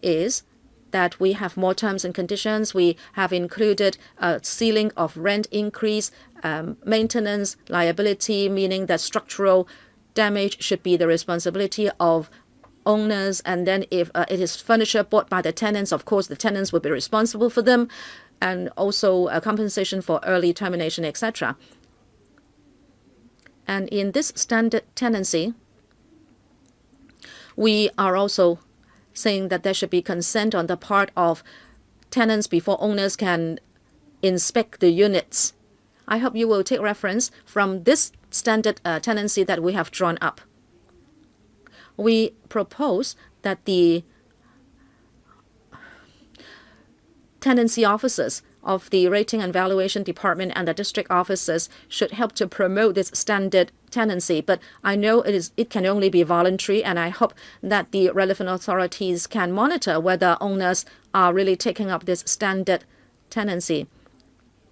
Speaker 1: is that we have more terms and conditions. We have included a ceiling of rent increase, maintenance, liability, meaning that structural damage should be the responsibility of owners. And then if it is furniture bought by the tenants, of course, the tenants will be responsible for them, and also a compensation for early termination, etc. And in this standard tenancy, we are also saying that there should be consent on the part of tenants before owners can inspect the units. I hope you will take reference from this standard tenancy that we have drawn up. We propose that the tenancy officers of the Rating and Valuation Department and the district offices should help to promote this standard tenancy. But I know it can only be voluntary, and I hope that the relevant authorities can monitor whether owners are really taking up this standard tenancy.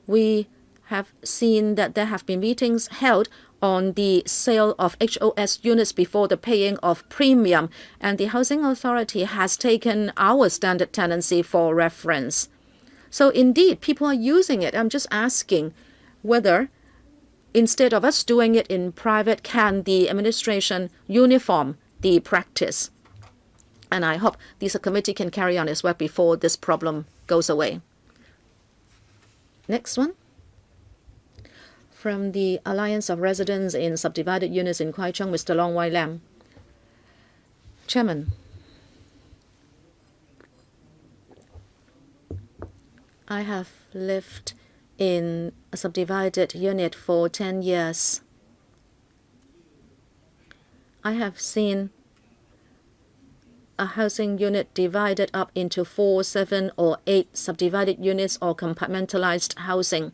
Speaker 1: We have seen that there have been meetings held on the sale of HOS units before the paying of premium, and the Housing Authority has taken our standard tenancy for reference. So indeed, people are using it. I'm just asking whether instead of us doing it in private, can the administration uniform the practice? And I hope the subcommittee can carry on its work before this problem goes away. Next one. From the Alliance of Residents in Subdivided Units in Kwai Chung, Mr. Long Wai Lam. Chairman, I have lived in a subdivided unit for 10 years. I have seen a housing unit divided up into 4, 7, or 8 subdivided units or compartmentalized housing.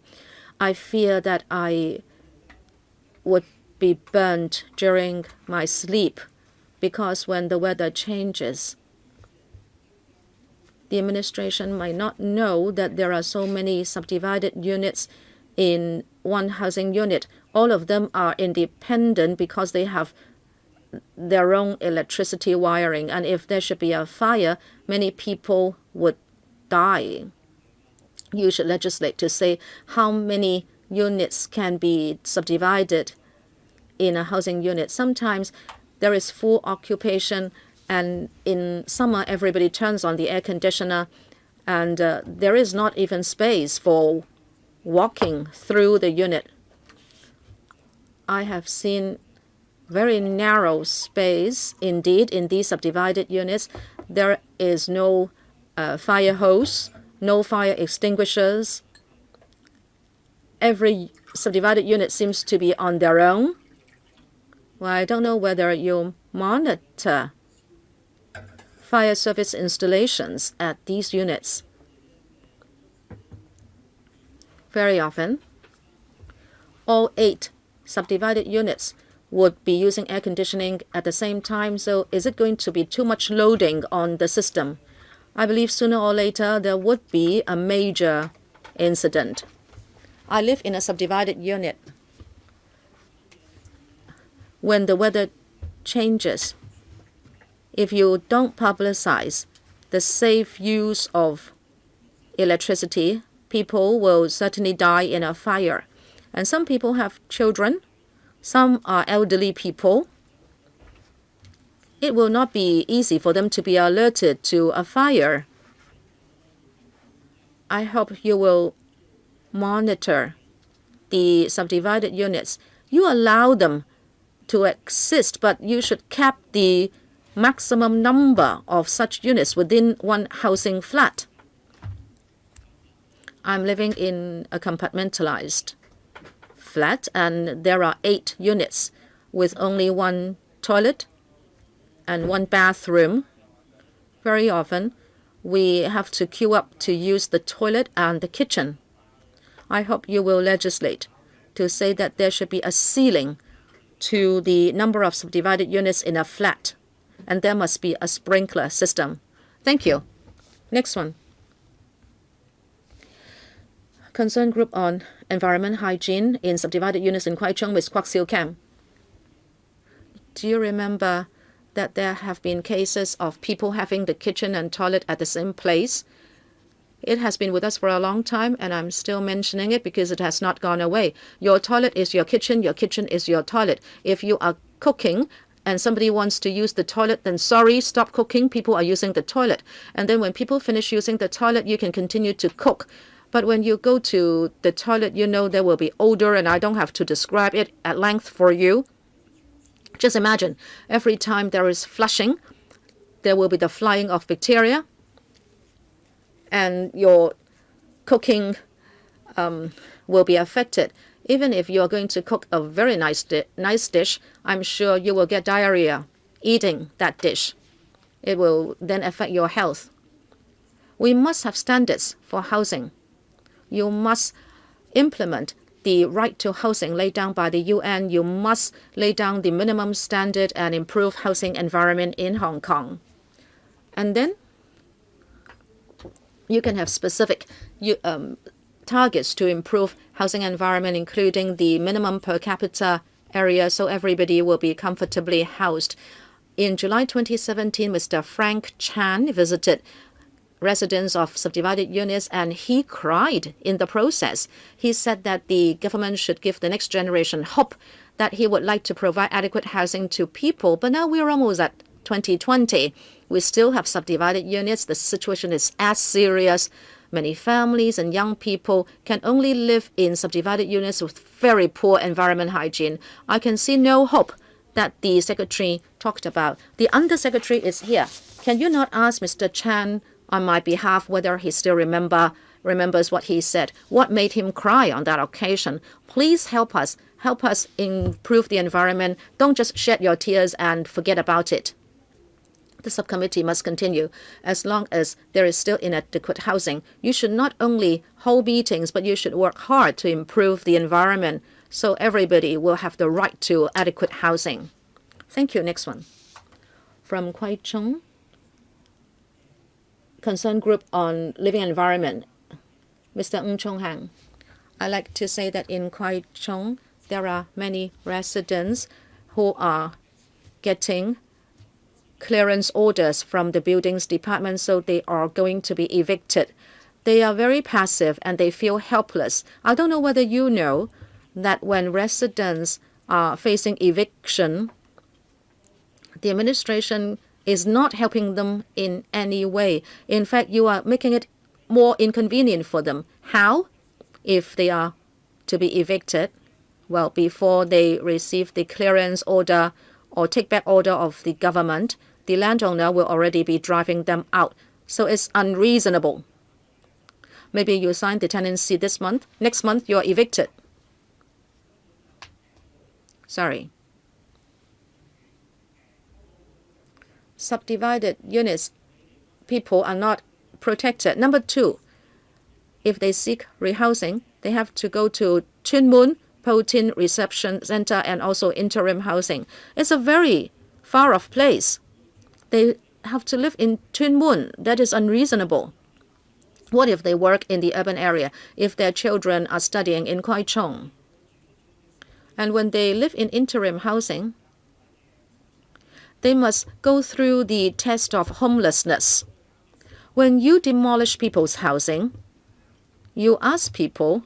Speaker 1: I fear that I would be burned during my sleep because when the weather changes, the administration might not know that there are so many subdivided units in one housing unit. All of them are independent because they have their own electricity wiring, and if there should be a fire, many people would die. You should legislate to say how many units can be subdivided in a housing unit. Sometimes there is full occupation, and in summer everybody turns on the air conditioner, and there is not even space for walking through the unit. I have seen very narrow space indeed in these subdivided units. There is no fire hose, no fire extinguishers. Every subdivided unit seems to be on their own. Well, I don't know whether you monitor fire service installations at these units. Very often, all 8 subdivided units would be using air conditioning at the same time, so is it going to be too much loading on the system? I believe sooner or later there would be a major incident. I live in a subdivided unit. When the weather changes, if you don't publicize the safe use of electricity, people will certainly die in a fire. And some people have children. Some are elderly people. It will not be easy for them to be alerted to a fire. I hope you will monitor the subdivided units. You allow them to exist, but you should cap the maximum number of such units within one housing flat. I'm living in a compartmentalized flat, and there are 8 units with only 1 toilet and 1 bathroom. Very often, we have to queue up to use the toilet and the kitchen. I hope you will legislate to say that there should be a ceiling to the number of subdivided units in a flat, and there must be a sprinkler system. Thank you. Next one. Concern Group on Environment Hygiene in Subdivided Units in Kwai Chung, Ms. Kwak Siu Kam. Do you remember that there have been cases of people having the kitchen and toilet at the same place? It has been with us for a long time, and I'm still mentioning it because it has not gone away. Your toilet is your kitchen is your toilet. If you are cooking and somebody wants to use the toilet, then sorry, stop cooking. People are using the toilet. And then when people finish using the toilet, you can continue to cook. But when you go to the toilet, you know there will be odor, and I don't have to describe it at length for you. Just imagine, every time there is flushing, there will be the flying of bacteria, and your cooking will be affected. Even if you are going to cook a very nice dish, I'm sure you will get diarrhea eating that dish. It will then affect your health. We must have standards for housing. You must implement the right to housing laid down by the UN. You must lay down the minimum standard and improve housing environment in Hong Kong. And then you can have specific targets to improve housing environment, including the minimum per capita area so everybody will be comfortably housed. In July 2017, Mr. Frank Chan visited residents of subdivided units, and he cried in the process. He said that the government should give the next generation hope, that he would like to provide adequate housing to people. But now we're almost at 2020. We still have subdivided units. The situation is as serious. Many families and young people can only live in subdivided units with very poor environment hygiene. I can see no hope that the secretary talked about. The undersecretary is here. Can you not ask Mr. Chan on my behalf whether he still remembers what he said? What made him cry on that occasion? Please help us. Help us improve the environment. Don't just shed your tears and forget about it. The subcommittee must continue as long as there is still inadequate housing. You should not only hold meetings, but you should work hard to improve the environment so everybody will have the right to adequate housing. Thank you. Next one. From Kwai Chung, Concern Group on Living Environment, Mr. Ng Chong Hang. I like to say that in Kwai Chung, there are many residents who are getting clearance orders from the buildings department, so they are going to be evicted. They are very passive and they feel helpless. I don't know whether you know that when residents are facing eviction, the administration is not helping them in any way. In fact, you are making it more inconvenient for them. How? If they are to be evicted, well, before they receive the clearance order or take back order of the government, the landowner will already be driving them out. So it's unreasonable. Maybe you sign the tenancy this month. Next month, you're evicted. Sorry. Subdivided units, people are not protected. Number two, if they seek rehousing, they have to go to Tuen Mun Pt1 Reception Center and also interim housing. It's a very far-off place. They have to live in Tuen Mun. That is unreasonable. What if they work in the urban area, if their children are studying in Kwai Chung? And when they live in interim housing, they must go through the test of homelessness. When you demolish people's housing, you ask people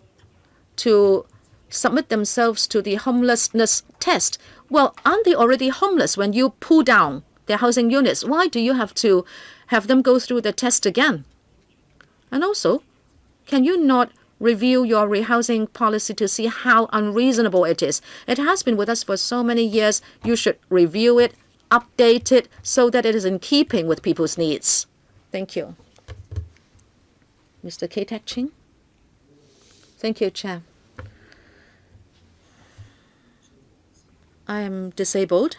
Speaker 1: to submit themselves to the homelessness test. Well, aren't they already homeless when you pull down their housing units? Why do you have to have them go through the test again? And also, can you not review your rehousing policy to see how unreasonable it is? It has been with us for so many years. You should review it, update it, so that it is in keeping with people's needs. Thank you. Mr. K. Tak Ching. Thank you, Chair. I am disabled.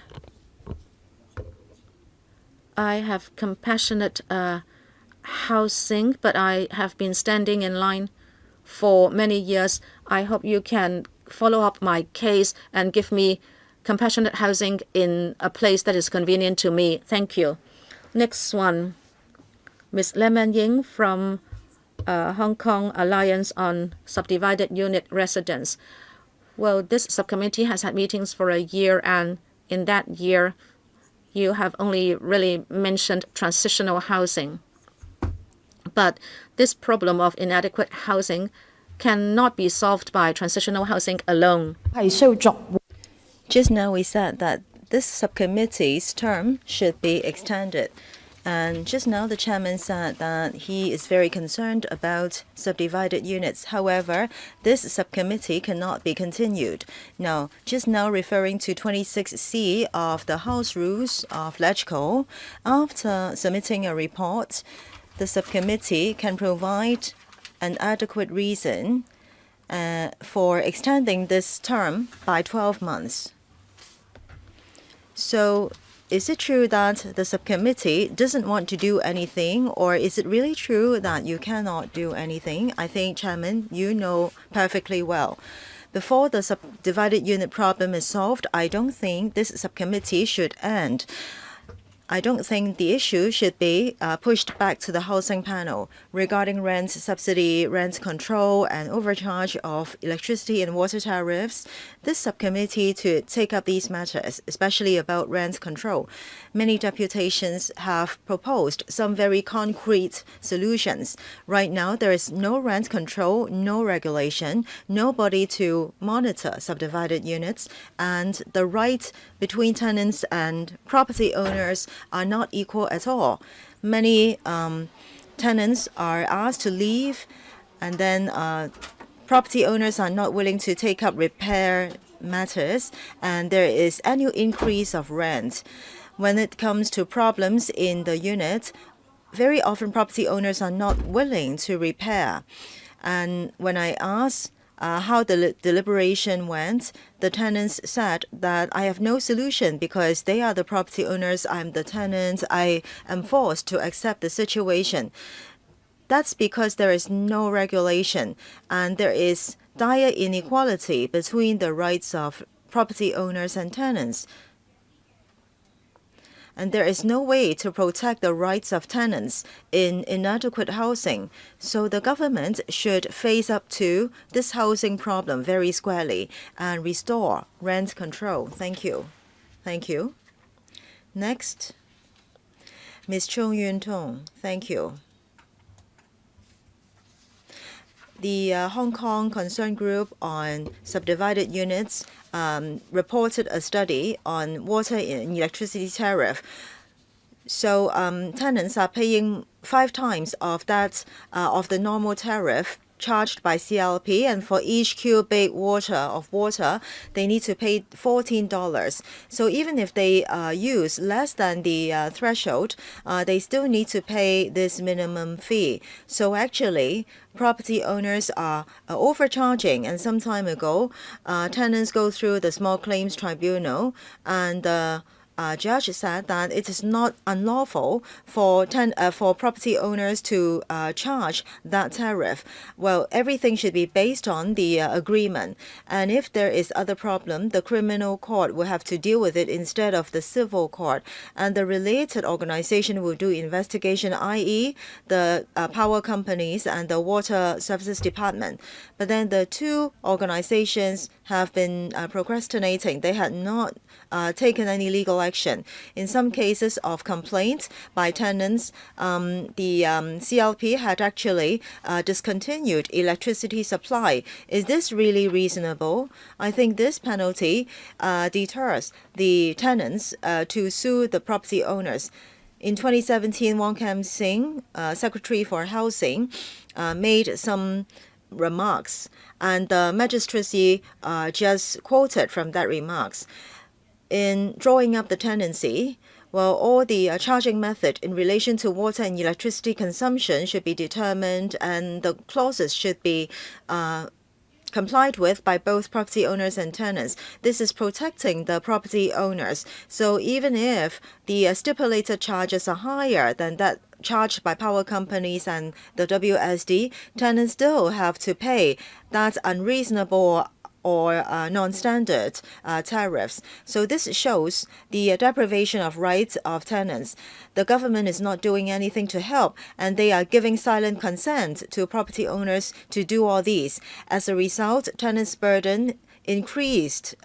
Speaker 1: I have compassionate housing, but I have been standing in line for many years. I hope you can follow up my case and give me compassionate housing in a place that is convenient to me. Thank you. Next one, Ms. Lemon Ying from Hong Kong Alliance on Subdivided Unit Residents. Well, this subcommittee has had meetings for a year, and in that year, you have only really mentioned transitional housing. But this problem of inadequate housing cannot be solved by transitional housing alone.
Speaker 2: Just now we said that this subcommittee's term should be extended. And just now the chairman said that he is very concerned about subdivided units. However, this subcommittee cannot be continued. Now, just now referring to 26C of the House Rules of LegCo, after submitting a report, the subcommittee can provide an adequate reason for extending this term by 12 months. So, is it true that the subcommittee doesn't want to do anything, or is it really true that you cannot do anything? I think, Chairman, you know perfectly well. Before the subdivided unit problem is solved, I don't think this subcommittee should end. I don't think the issue should be pushed back to the housing panel regarding rent subsidy, rent control, and overcharge of electricity and water tariffs. This subcommittee to take up these matters, especially about rent control. Many deputations have proposed some very concrete solutions. Right now, there is no rent control, no regulation, nobody to monitor subdivided units, and the right between tenants and property owners are not equal at all. Many tenants are asked to leave, and then property owners are not willing to take up repair matters, and there is annual increase of rent. When it comes to problems in the unit, very often property owners are not willing to repair. And when I asked how the deliberation went, the tenants said that I have no solution because they are the property owners, I'm the tenant, I am forced to accept the situation. That's because there is no regulation and there is dire inequality between the rights of property owners and tenants. And there is no way to protect the rights of tenants in inadequate housing. So the government should face up to this housing problem very squarely and restore rent control. Thank you. Thank you. Next, Ms. Chung Yun Tong. Thank you. The Hong Kong Concern Group on Subdivided Units reported a study on water and electricity tariff. So tenants are paying 5 times of that of the normal tariff charged by CLP, and for each cubic of water, they need to pay $14. So even if they use less than the threshold, they still need to pay this minimum fee. So actually, property owners are overcharging, and some time ago, tenants go through the small claims tribunal, and judge said that it is not unlawful for property owners to charge that tariff. Well, everything should be based on the agreement. And if there is other problem, the criminal court will have to deal with it instead of the civil court. And the related organization will do investigation, i.e. the power companies and the water services department. But then the two organizations have been procrastinating. They had not taken any legal action. In some cases of complaints by tenants, the CLP had actually discontinued electricity supply. Is this really reasonable? I think this penalty deters the tenants to sue the property owners. In 2017, Wong Kam Sing, Secretary for Housing, made some remarks, and the magistracy just quoted from that remarks. In drawing up the tenancy, well, all the charging method in relation to water and electricity consumption should be determined, and the clauses should be complied with by both property owners and tenants. This is protecting the property owners. So even if the stipulated charges are higher than that charged by power companies and the WSD, tenants still have to pay that unreasonable or non-standard tariffs. So this shows the deprivation of rights of tenants. The government is not doing anything to help, and they are giving silent consent to property owners to do all these. As a result, tenants' burden increased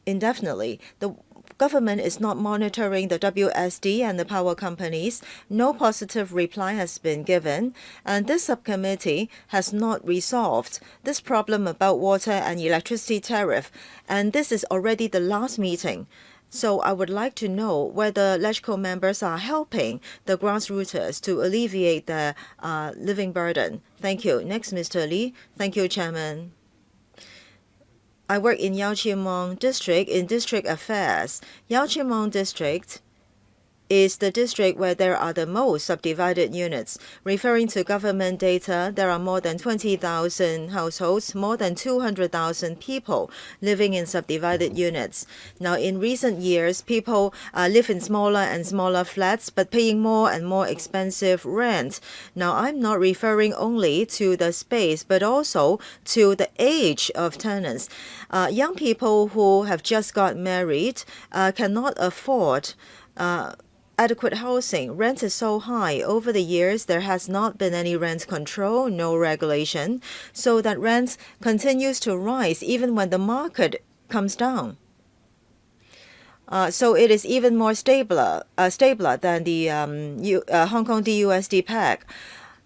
Speaker 2: indefinitely. The government is not monitoring the WSD and the power companies. No positive reply has been given, and this subcommittee has not resolved this problem about water and electricity tariff, and this is already the last meeting. So I would like to know whether LegCo members are helping the grassrooters to alleviate their living burden. Thank you. Next, Mr. Lee. Thank you, Chairman. I work in Yau Chi Mong District in District Affairs. Yau Chi Mong District is the district where there are the most subdivided units. Referring to government data, there are more than 20,000 households, more than 200,000 people living in subdivided units. Now, in recent years, people live in smaller and smaller flats, but paying more and more expensive rent. Now, I'm not referring only to the space, but also to the age of tenants. Young people who have just got married cannot afford adequate housing. Rent is so high. Over the years, there has not been any rent control, no regulation, so that rent continues to rise even when the market comes down. So it is even more stabler than the Hong Kong DUSD peg.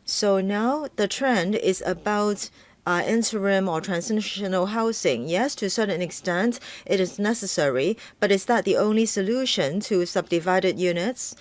Speaker 2: So now the trend is about interim or transitional housing. Yes, to a certain extent, it is necessary, but is that the only solution to subdivided units?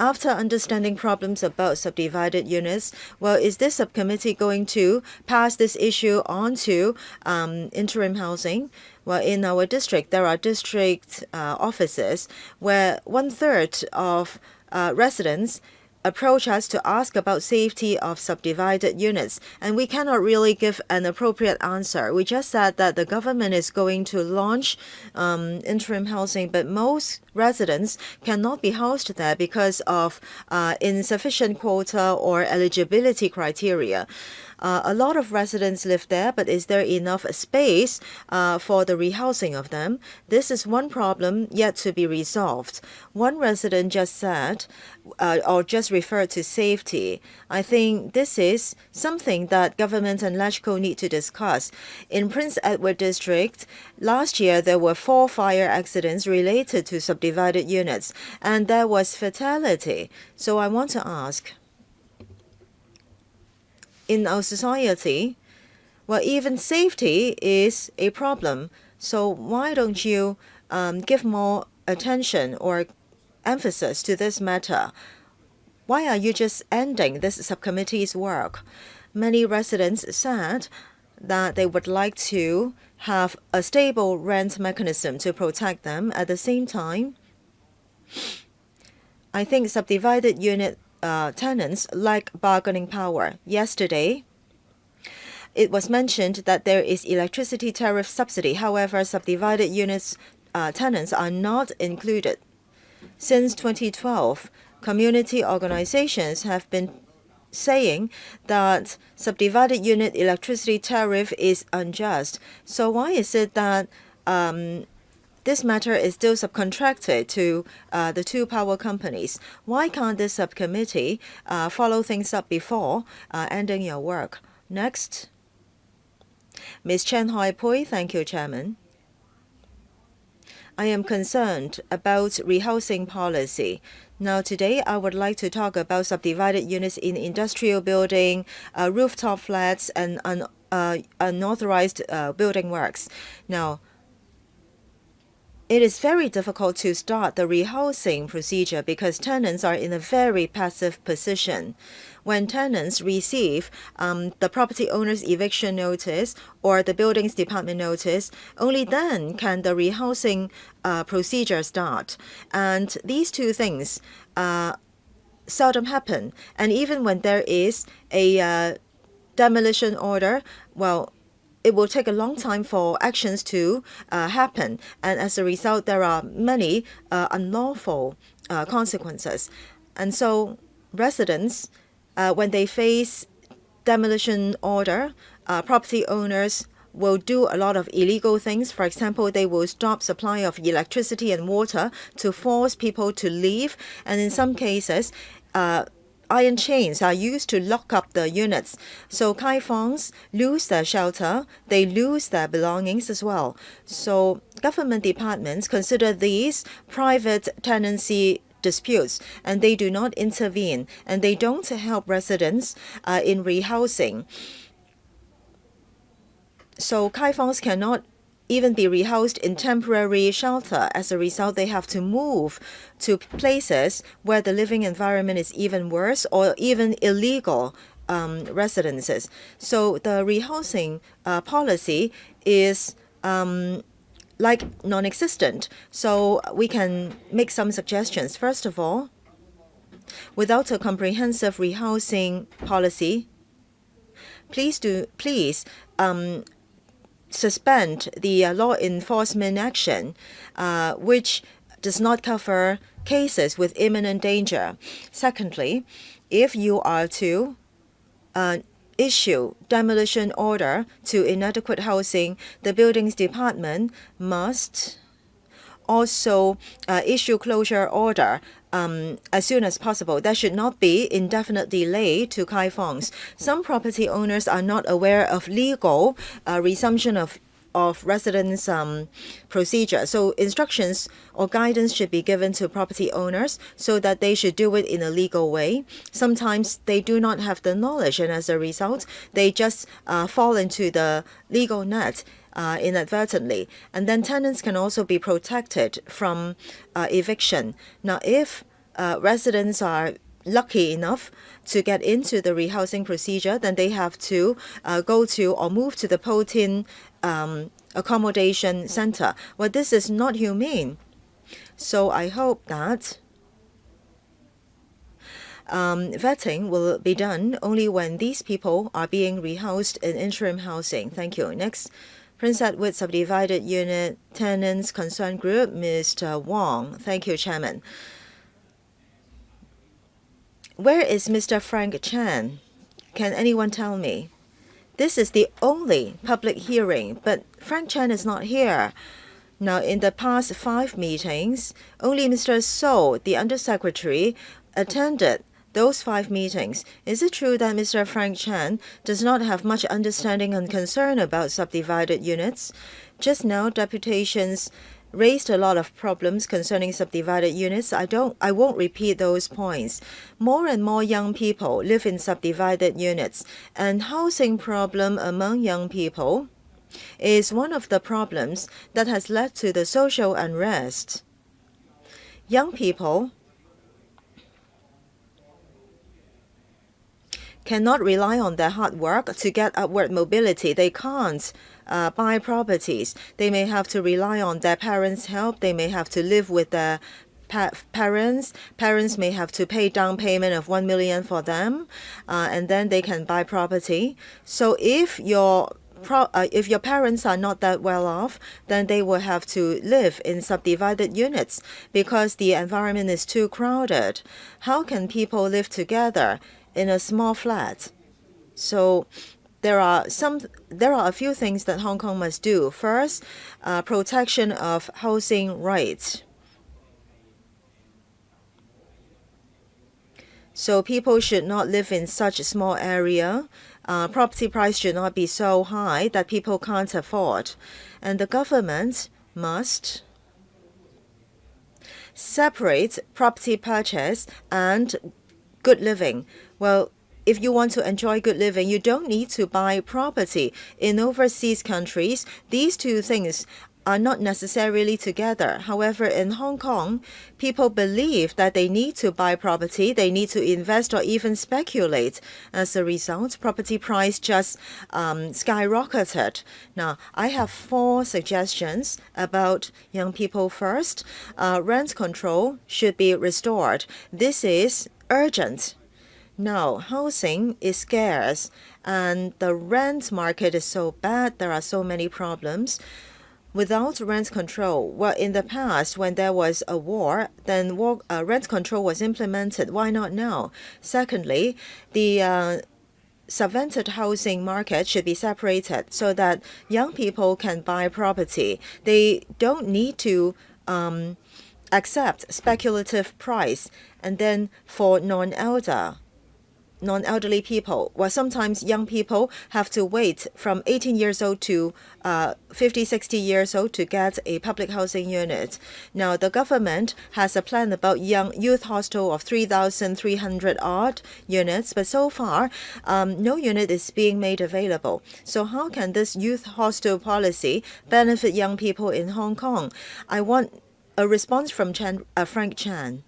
Speaker 2: After understanding problems about subdivided units, well, is this subcommittee going to pass this issue on to interim housing? Well, in our district, there are district offices where 1/3 of residents approach us to ask about safety of subdivided units, and we cannot really give an appropriate answer. We just said that the government is going to launch interim housing, but most residents cannot be housed there because of insufficient quota or eligibility criteria. A lot of residents live there, but is there enough space for the rehousing of them? This is one problem yet to be resolved. One resident just said, or just referred to safety. I think this is something that government and LegCo need to discuss. In Prince Edward District, last year there were 4 fire accidents related to subdivided units, and there was fatality. So I want to ask, in our society, well, even safety is a problem. So why don't you give more attention or emphasis to this matter? Why are you just ending this subcommittee's work? Many residents said that they would like to have a stable rent mechanism to protect them. At the same time, I think subdivided unit tenants lack bargaining power. Yesterday, it was mentioned that there is electricity tariff subsidy. However, subdivided units tenants are not included. Since 2012, community organizations have been saying that subdivided unit electricity tariff is unjust. So why is it that this matter is still subcontracted to the 2 power companies? Why can't this subcommittee follow things up before ending your work? Next, Ms. Chen Hai-Pui. Thank you, Chairman. I am concerned about rehousing policy. Now today I would like to talk about subdivided units in industrial building, rooftop flats, and unauthorized building works. Now, it is very difficult to start the rehousing procedure because tenants are in a very passive position. When tenants receive the property owner's eviction notice or the buildings department notice, only then can the rehousing procedure start. And these two things seldom happen. And even when there is a demolition order, well, it will take a long time for actions to happen, and as a result, there are many unlawful consequences. And so residents, when they face demolition order, property owners will do a lot of illegal things. For example, they will stop supply of electricity and water to force people to leave, and in some cases, iron chains are used to lock up the units. So Kaifongs lose their shelter, they lose their belongings as well. So government departments consider these private tenancy disputes, and they do not intervene, and they don't help residents in rehousing. So Kaifongs cannot even be rehoused in temporary shelter. As a result, they have to move to places where the living environment is even worse or even illegal residences. So the rehousing policy is like non-existent. So we can make some suggestions. First of all, without a comprehensive rehousing policy, please suspend the law enforcement action, which does not cover cases with imminent danger. Secondly, if you are to issue demolition order to inadequate housing, the buildings department must also issue closure order as soon as possible. There should not be indefinite delay to kaifongs. Some property owners are not aware of legal resumption of residence procedure. So instructions or guidance should be given to property owners so that they should do it in a legal way. Sometimes they do not have the knowledge, and as a result, they just fall into the legal net inadvertently. And then tenants can also be protected from eviction. Now, if residents are lucky enough to get into the rehousing procedure, then they have to go to or move to the Pt1 accommodation center. Well, this is not humane. So I hope that vetting will be done only when these people are being rehoused in interim housing. Thank you. Next, Prince Edward Subdivided Unit Tenants Concern Group, Mr. Wong. Thank you, Chairman. Where is Mr. Frank Chan? Can anyone tell me? This is the only public hearing, but Frank Chan is not here. Now, in the past 5 meetings, only Mr. So, the Undersecretary, attended those 5 meetings. Is it true that Mr. Frank Chan does not have much understanding and concern about subdivided units? Just now, deputations raised a lot of problems concerning subdivided units. I won't repeat those points. More and more young people live in subdivided units, and housing problem among young people is one of the problems that has led to the social unrest. Young people cannot rely on their hard work to get upward mobility. They can't buy properties. They may have to rely on their parents' help. They may have to live with their parents. Parents may have to pay down payment of 1 million for them, and then they can buy property. So if your parents are not that well off, then they will have to live in subdivided units because the environment is too crowded. How can people live together in a small flat? So there are a few things that Hong Kong must do. First, protection of housing rights. So people should not live in such a small area. Property price should not be so high that people can't afford. And the government must separate property purchase and good living. Well, if you want to enjoy good living, you don't need to buy property. In overseas countries, these two things are not necessarily together. However, in Hong Kong, people believe that they need to buy property, they need to invest or even speculate. As a result, property price just skyrocketed. Now, I have 4 suggestions about young people. First, rent control should be restored. This is urgent. Now, housing is scarce and the rent market is so bad. There are so many problems. Without rent control, well, in the past, when there was a war, then rent control was implemented. Why not now? Secondly, the subvented housing market should be separated so that young people can buy property. They don't need to accept speculative price. And then for non-elderly people, well, sometimes young people have to wait from 18 years old to 50, 60 years old to get a public housing unit. Now, the government has a plan about youth hostel of 3,300 odd units, but so far, no unit is being made available. So how can this youth hostel policy benefit young people in Hong Kong? I want a response from Frank Chan.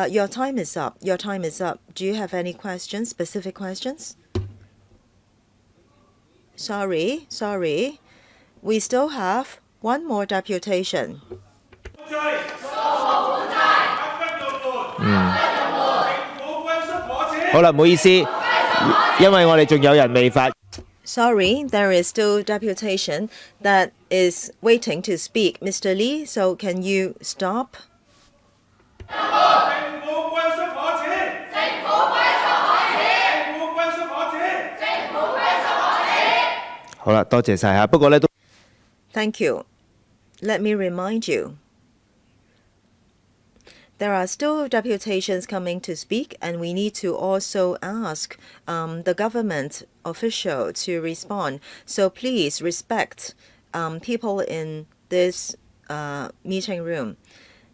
Speaker 2: Your time is up. Your time is up. Do you have any questions, specific questions? Sorry. We still have one more deputation.
Speaker 4: 好啦，唔好意思，因為我哋仲有人未發。
Speaker 2: Sorry, there is still deputation that is waiting to speak. Mr. Lee, so can you stop?
Speaker 4: 好啦，多謝晒嚇。不過咧都
Speaker 2: Thank you. Let me remind you There are still deputations coming to speak, and we need to also ask the government official to respond. So please respect people in this meeting room.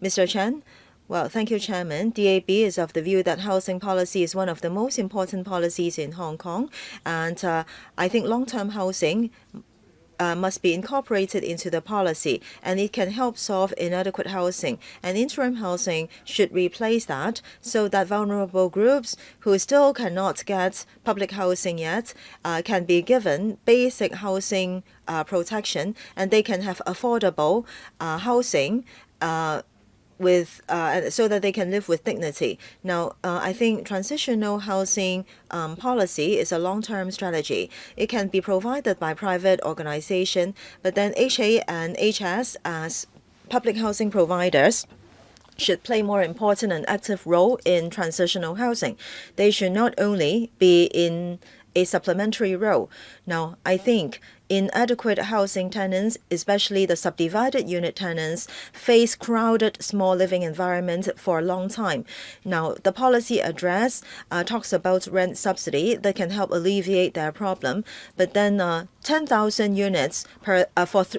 Speaker 2: Mr. Chen? Well, thank you, Chairman. DAB is of the view that housing policy is one of the most important policies in Hong Kong, and I think long-term housing must be incorporated into the policy, and it can help solve inadequate housing. And interim housing should replace that, so that vulnerable groups who still cannot get public housing yet can be given basic housing protection, and they can have affordable housing so that they can live with dignity. Now, I think transitional housing policy is a long-term strategy. It can be provided by private organization, but then HA and HS as public housing providers should play more important and active role in transitional housing. They should not only be in a supplementary role. Now, I think inadequate housing tenants, especially the subdivided unit tenants, face crowded small living environment for a long time. Now, the policy address talks about rent subsidy that can help alleviate their problem, but then 10,000 units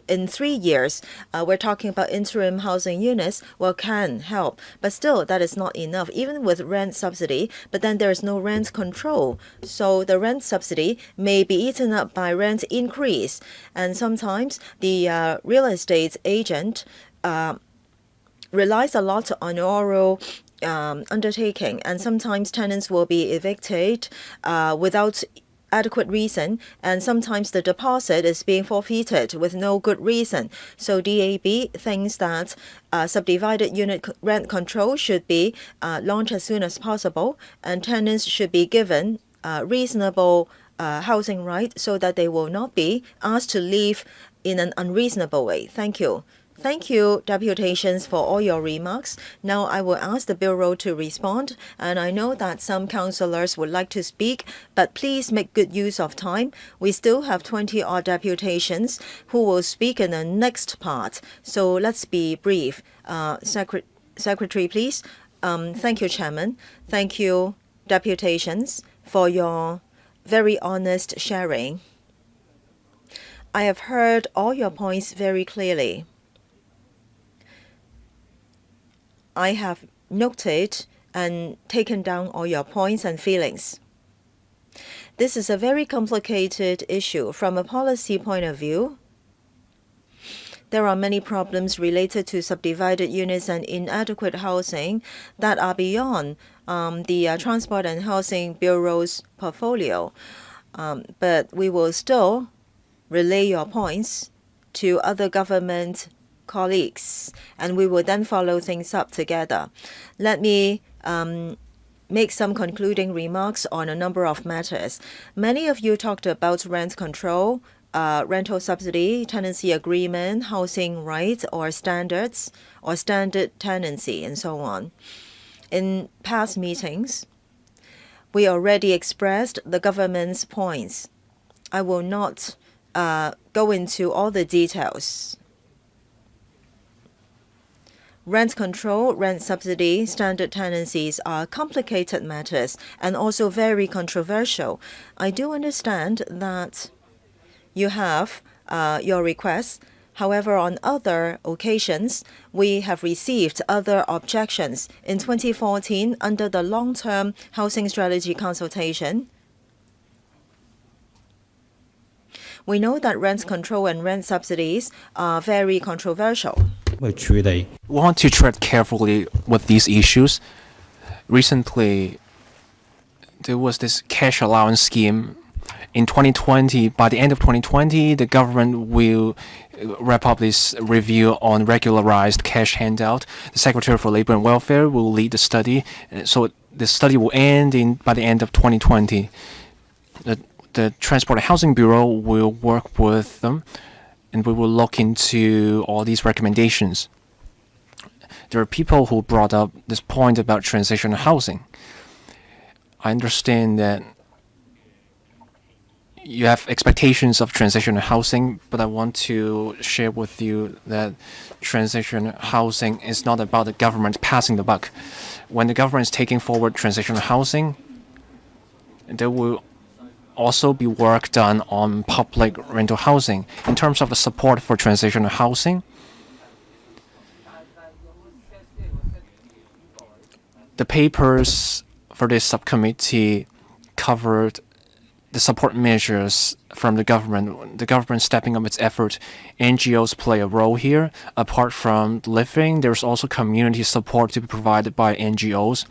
Speaker 2: in 3 years, we're talking about interim housing units, well, can help. But still, that is not enough, even with rent subsidy, but then there is no rent control. So the rent subsidy may be eaten up by rent increase. And sometimes the real estate agent relies a lot on oral undertaking, and sometimes tenants will be evicted without adequate reason, and sometimes the deposit is being forfeited with no good reason. So DAB thinks that subdivided unit rent control should be launched as soon as possible, and tenants should be given reasonable housing right so that they will not be asked to leave in an unreasonable way. Thank you. Thank you, deputations, for all your remarks. Now I will ask the Bureau to respond, and I know that some councillors would like to speak, but please make good use of time. We still have 20-odd deputations who will speak in the next part, so let's be brief. Secretary, please. Thank you, Chairman. Thank you, deputations, for your very honest sharing. I have heard all your points very clearly. I have noted and taken down all your points and feelings. This is a very complicated issue. From a policy point of view, there are many problems related to subdivided units and inadequate housing that are beyond the Transport and Housing Bureau's portfolio. But we will still relay your points to other government colleagues, and we will then follow things up together. Let me make some concluding remarks on a number of matters. Many of you talked about rent control, rental subsidy, tenancy agreement, housing rights or standards, or standard tenancy, and so on. In past meetings, we already expressed the government's points. I will not go into all the details. Rent control, rent subsidy, standard tenancies are complicated matters and also very controversial. I do understand that you have your requests. However, on other occasions, we have received other objections. In 2014, under the long-term housing strategy consultation, we know that rent control and rent subsidies are very controversial.
Speaker 3: We want to tread carefully with these issues. Recently, there was this cash allowance scheme. In 2020, by the end of 2020, the government will wrap up this review on regularized cash handout. The Secretary for Labor and Welfare will lead the study. So the study will end by the end of 2020. The Transport and Housing Bureau will work with them, and we will look into all these recommendations. There are people who brought up this point about transitional housing. I understand that you have expectations of transitional housing, but I want to share with you that transitional housing is not about the government passing the buck. When the government is taking forward transitional housing, there will also be work done on public rental housing. In terms of the support for transitional housing, the papers for this subcommittee covered the support measures from the government stepping up its effort. NGOs play a role here. Apart from living, there's also community support to be provided by NGOs.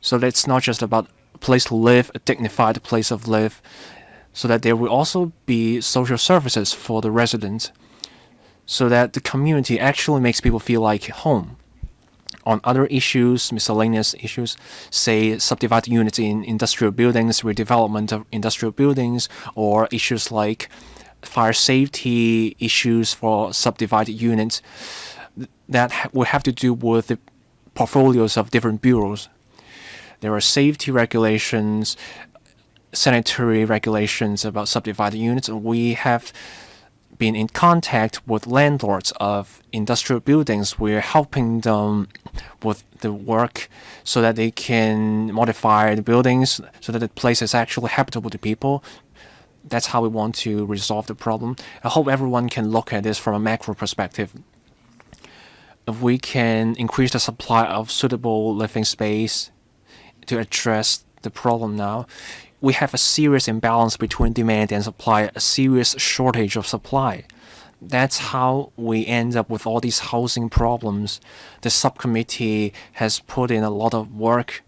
Speaker 3: So that it's not just about a place to live, a dignified place of live, so that there will also be social services for the residents, so that the community actually makes people feel like home. On other issues, miscellaneous issues, say subdivided units in industrial buildings, redevelopment of industrial buildings, or issues like fire safety issues for subdivided units, that will have to do with the portfolios of different bureaus. There are safety regulations, sanitary regulations about subdivided units, and we have been in contact with landlords of industrial buildings. We're helping them with the work so that they can modify the buildings so that the place is actually habitable to people. That's how we want to resolve the problem. I hope everyone can look at this from a macro perspective. If we can increase the supply of suitable living space to address the problem now, we have a serious imbalance between demand and supply, a serious shortage of supply. That's how we end up with all these housing problems. The subcommittee has put in a lot of work.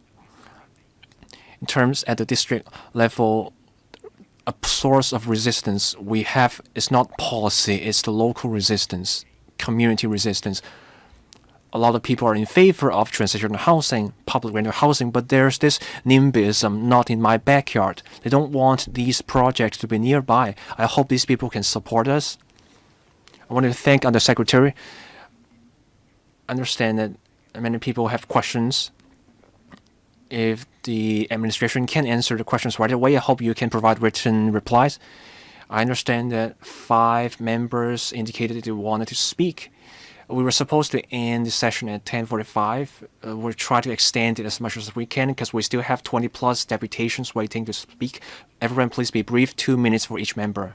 Speaker 3: In terms at the district level, a source of resistance we have is not policy, it's the local resistance, community resistance. A lot of people are in favor of transitional housing, public rental housing, but there's this NIMBYism, not in my backyard. They don't want these projects to be nearby. I hope these people can support us. I want to thank Undersecretary. I understand that many people have questions. If the administration can answer the questions right away, I hope you can provide written replies. I understand that 5 members indicated they wanted to speak. We were supposed to end the session at 10:45. We'll try to extend it as much as we can because we still have 20 plus deputations waiting to speak. Everyone please be brief, 2 minutes for each member.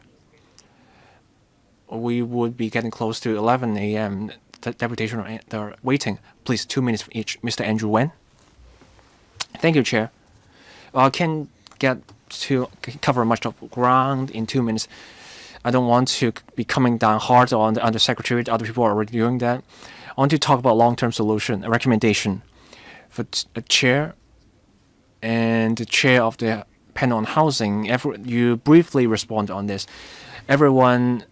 Speaker 3: We would be getting close to 11 a.m. The deputation are waiting. Please, 2 minutes for each. Mr. Andrew Wen. Thank you, Chair. I can get to cover much of ground in 2 minutes. I don't want to be coming down hard on the Undersecretary. Other people are already doing that. I want to talk about long-term solution, a recommendation for a chair and the chair of the panel on housing. You briefly respond on this. Everyone.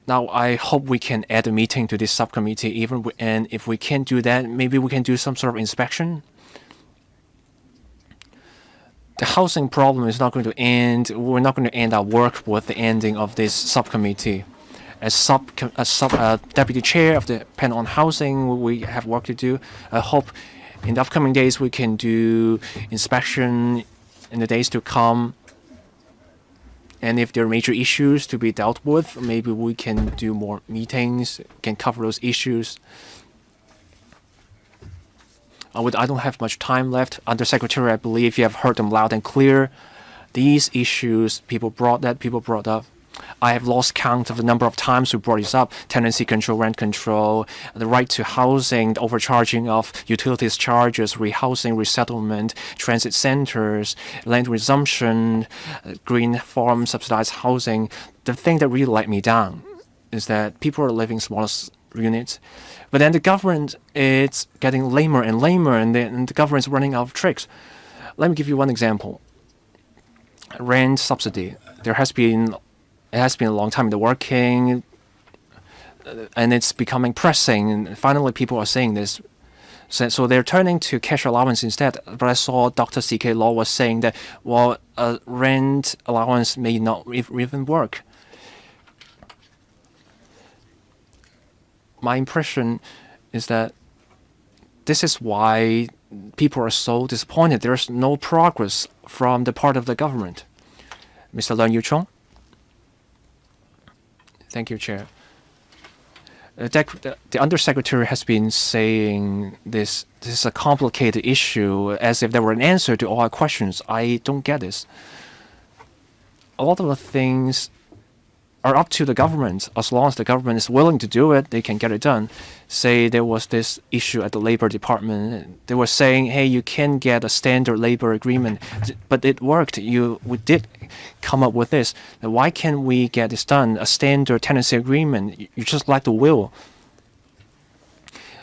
Speaker 3: Now, I hope we can add a meeting to this subcommittee. And if we can't do that, maybe we can do some sort of inspection. The housing problem is not going to end. We're not going to end our work with the ending of this subcommittee. As deputy chair of the panel on housing, we have work to do. I hope in the upcoming days we can do inspection in the days to come. And if there are major issues to be dealt with, maybe we can do more meetings, can cover those issues. I don't have much time left. Undersecretary, I believe you have heard them loud and clear. These issues, people brought up. I have lost count of the number of times we brought this up. Tenancy control, rent control, the right to housing, the overcharging of utilities charges, rehousing, resettlement, transit centers, land resumption, green farm, subsidized housing. The thing that really let me down is that people are living in smaller units. But then the government is getting lamer and lamer, and the government is running out of tricks. Let me give you one example. Rent subsidy. It has been a long time in the working, and it's becoming pressing. And finally, people are saying this. So they're turning to cash allowance instead. But I saw Dr. C.K. Law was saying that, well, rent allowance may not even work. My impression is that this is why people are so disappointed. There's no progress from the part of the government. Mr. Leung Yu-chong. Thank you, Chair. The Undersecretary has been saying this is a complicated issue as if there were an answer to all our questions. I don't get this. A lot of the things are up to the government. As long as the government is willing to do it, they can get it done. Say there was this issue at the Labor Department. They were saying, hey, you can get a standard labor agreement, but it worked. We did come up with this. Why can't we get this done? A standard tenancy agreement. You just lack the will.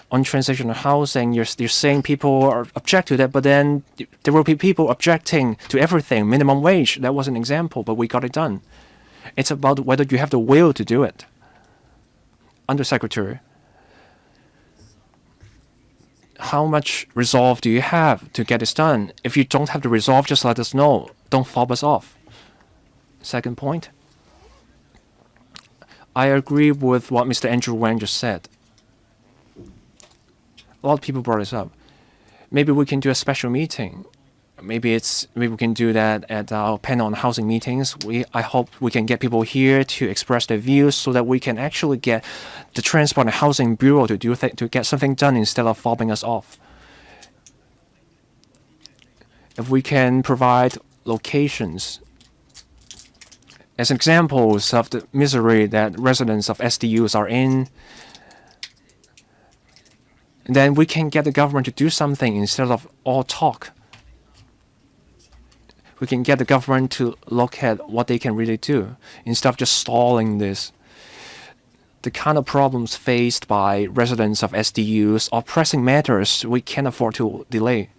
Speaker 3: On transitional housing, you're saying people are object to that, but then there will be people objecting to everything. Minimum wage, that was an example, but we got it done. It's about whether you have the will to do it. Undersecretary, how much resolve do you have to get this done? If you don't have the resolve, just let us know. Don't fob us off. Second point. I agree with what Mr. Andrew Wang just said. A lot of people brought this up. Maybe we can do a special meeting. Maybe we can do that at our panel on housing meetings. I hope we can get people here to express their views so that we can actually get the Transport and Housing Bureau to get something done instead of fobbing us off. If we can provide locations as examples of the misery that residents of SDUs are in, then we can get the government to do something instead of all talk. We can get the government to look at what they can really do instead of just stalling this. The kind of problems faced by residents of SDUs are pressing matters we can't afford to delay.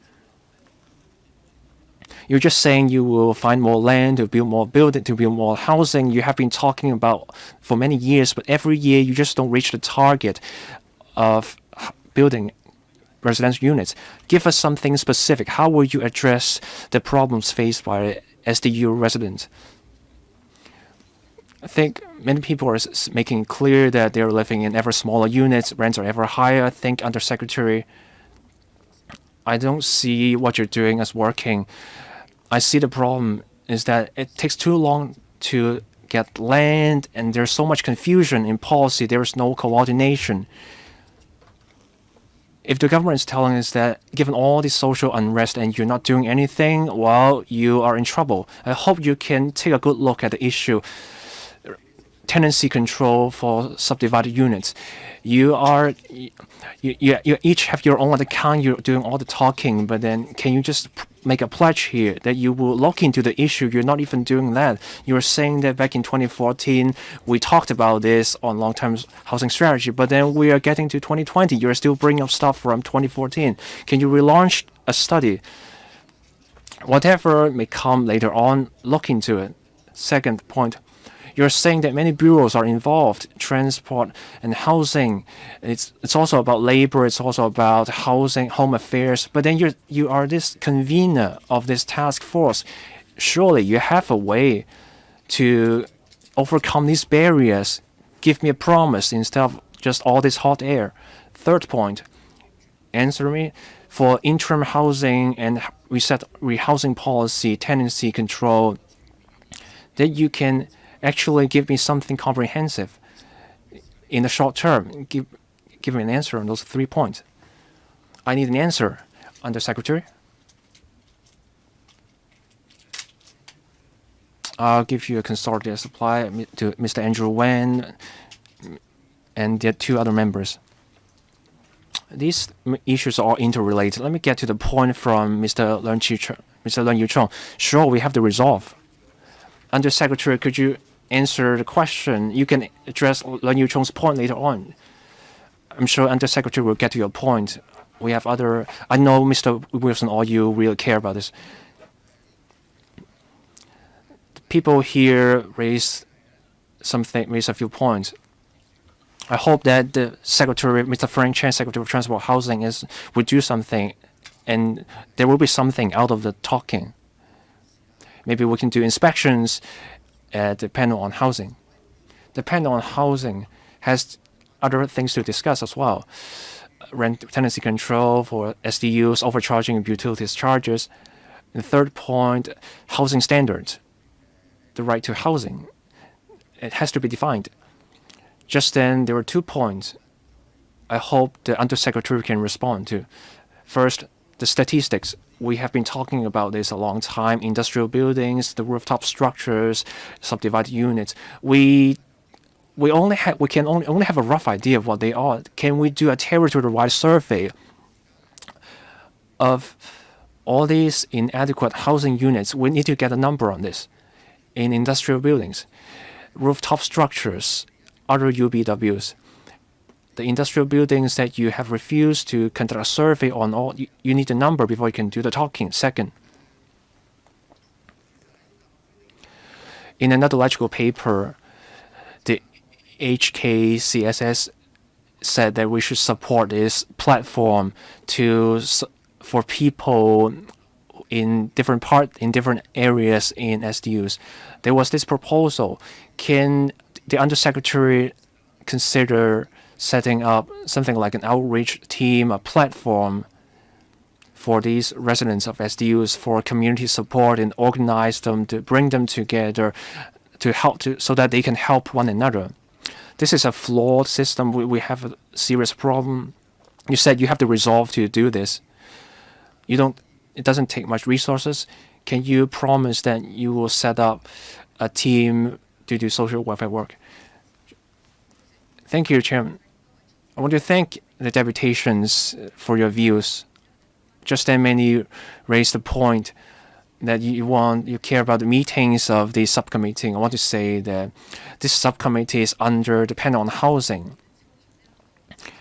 Speaker 3: You're just saying you will find more land to build more building, to build more housing. You have been talking about for many years, but every year you just don't reach the target of building residential units. Give us something specific. How will you address the problems faced by SDU residents? I think many people are making it clear that they're living in ever smaller units, rents are ever higher. I think, Undersecretary, I don't see what you're doing as working. I see the problem is that it takes too long to get land, and there's so much confusion in policy. There is no coordination. If the government is telling us that given all this social unrest and you're not doing anything, well, you are in trouble. I hope you can take a good look at the issue. Tenancy control for subdivided units. You each have your own account. You're doing all the talking, but then can you just make a pledge here that you will look into the issue? You're not even doing that. You're saying that back in 2014 we talked about this on long-term housing strategy, but then we are getting to 2020. You're still bringing up stuff from 2014. Can you relaunch a study? Whatever may come later on, look into it. Second point. You're saying that many bureaus are involved, transport and housing. It's also about labor. It's also about housing, home affairs. But then you are this convener of this task force. Surely you have a way to overcome these barriers. Give me a promise instead of just all this hot air. Third point, answer me. For interim housing and rehousing policy, tenancy control, that you can actually give me something comprehensive in the short term. Give me an answer on those 3 points. I need an answer, Undersecretary. I'll give you a consolidated supply to Mr. Andrew Wen and the 2 other members. These issues are all interrelated. Let me get to the point from Mr. Leung Yu-chong. Sure, we have the resolve. Undersecretary, could you answer the question? You can address Leung Yu-chong's point later on. I'm sure Undersecretary will get to your point. We have other. I know Mr. Wilson, all you really care about this. People here raise a few points. I hope that the Secretary, Mr. Frank Chen, Secretary of Transport Housing, would do something, and there will be something out of the talking. Maybe we can do inspections at the panel on housing. The panel on housing has other things to discuss as well. Rent tenancy control for SDUs, overcharging of utilities charges. And third point, housing standards. the right to housing. It has to be defined. Just then, there were 2 points I hope the Undersecretary can respond to. First, the statistics. We have been talking about this a long time. Industrial buildings, the rooftop structures, subdivided units. We can only have a rough idea of what they are. Can we do a territory-wide survey of all these inadequate housing units? We need to get a number on this. In industrial buildings, rooftop structures, other UBWs, the industrial buildings that you have refused to conduct a survey on, all you need a number before you can do the talking. Second, in another logical paper, the HKCSS said that we should support this platform for people in different areas in SDUs. There was this proposal. Can the Undersecretary consider setting up something like an outreach team, a platform for these residents of SDUs for community support and organize them to bring them together so that they can help one another? This is a flawed system. We have a serious problem. You said you have the resolve to do this. It doesn't take much resources. Can you promise that you will set up a team to do social welfare work? Thank you, Chairman. I want to thank the deputations for your views. Just then, many raised the point that you care about the meetings of the subcommittee. I want to say that this subcommittee is under the panel on housing.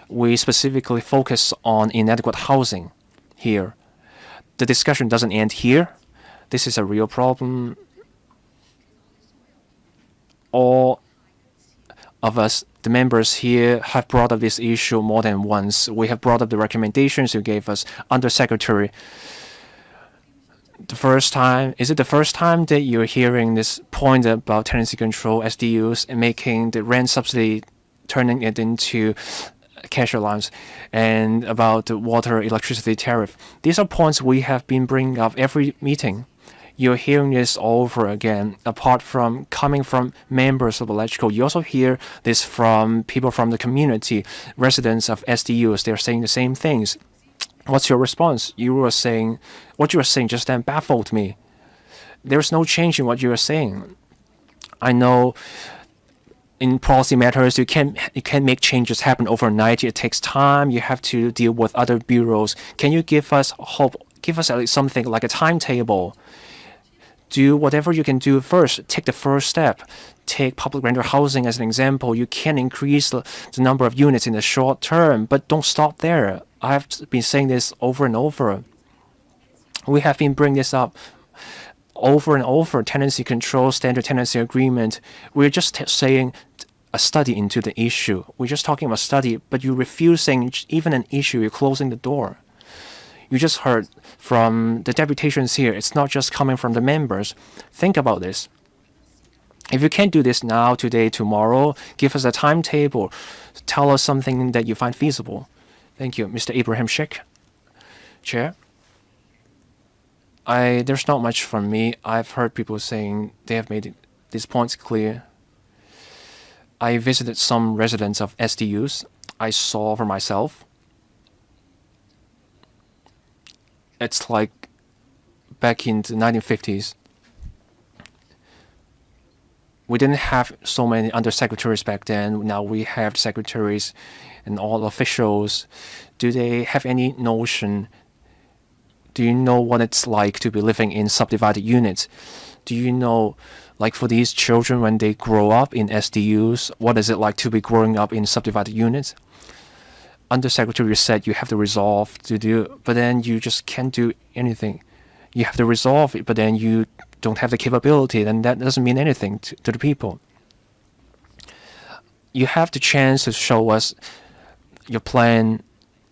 Speaker 3: We specifically focus on inadequate housing here. The discussion doesn't end here. This is a real problem. All of us, the members here, have brought up this issue more than once. We have brought up the recommendations you gave us, Undersecretary. Is it the first time that you're hearing this point about tenancy control, SDUs, and making the rent subsidy, turning it into cash allowance, and about the water electricity tariff? These are points we have been bringing up every meeting. You're hearing this over again. Apart from coming from members of electrical, you also hear this from people from the community, residents of SDUs. They're saying the same things. What's your response? What you were saying just then baffled me. There's no change in what you are saying. I know in policy matters, you can't make changes happen overnight. It takes time. You have to deal with other bureaus. Can you give us hope? Give us at least something like a timetable. Do whatever you can do first. Take the first step. Take public rental housing as an example. You can increase the number of units in the short term, but don't stop there. I've been saying this over and over. We have been bringing this up over and over. Tenancy control, standard tenancy agreement. We're just saying a study into the issue. We're just talking about study, but you're refusing even an issue. You're closing the door. You just heard from the deputations here. It's not just coming from the members. Think about this. If you can't do this now, today, tomorrow, give us a timetable. Tell us something that you find feasible. Thank you. Mr. Abraham Sheikh. Chair. There's not much from me. I've heard people saying they have made these points clear. I visited some residents of SDUs. I saw for myself. It's like back in the 1950s. We didn't have so many undersecretaries back then. Now we have secretaries and all officials. Do they have any notion? Do you know what it's like to be living in subdivided units? Do you know, like for these children when they grow up in SDUs, what is it like to be growing up in subdivided units? Undersecretary said you have the resolve to do, but then you just can't do anything. You have to resolve it, but then you don't have the capability, then that doesn't mean anything to the people. You have the chance to show us your plan.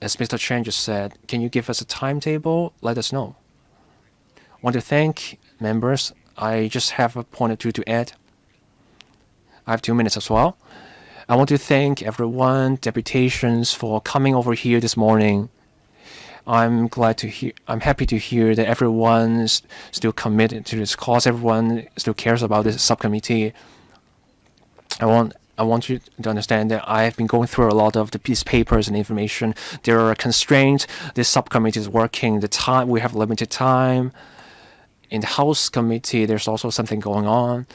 Speaker 3: As Mr. Chen just said, can you give us a timetable? Let us know. I want to thank members. I just have a point or two to add. I have 2 minutes as well. I want to thank everyone, deputations, for coming over here this morning. I'm happy to hear that everyone's still committed to this cause. Everyone still cares about this subcommittee. I want you to understand that I have been going through a lot of these papers and information. There are constraints. This subcommittee is working. We have limited time. In the House Committee, there's also something going on.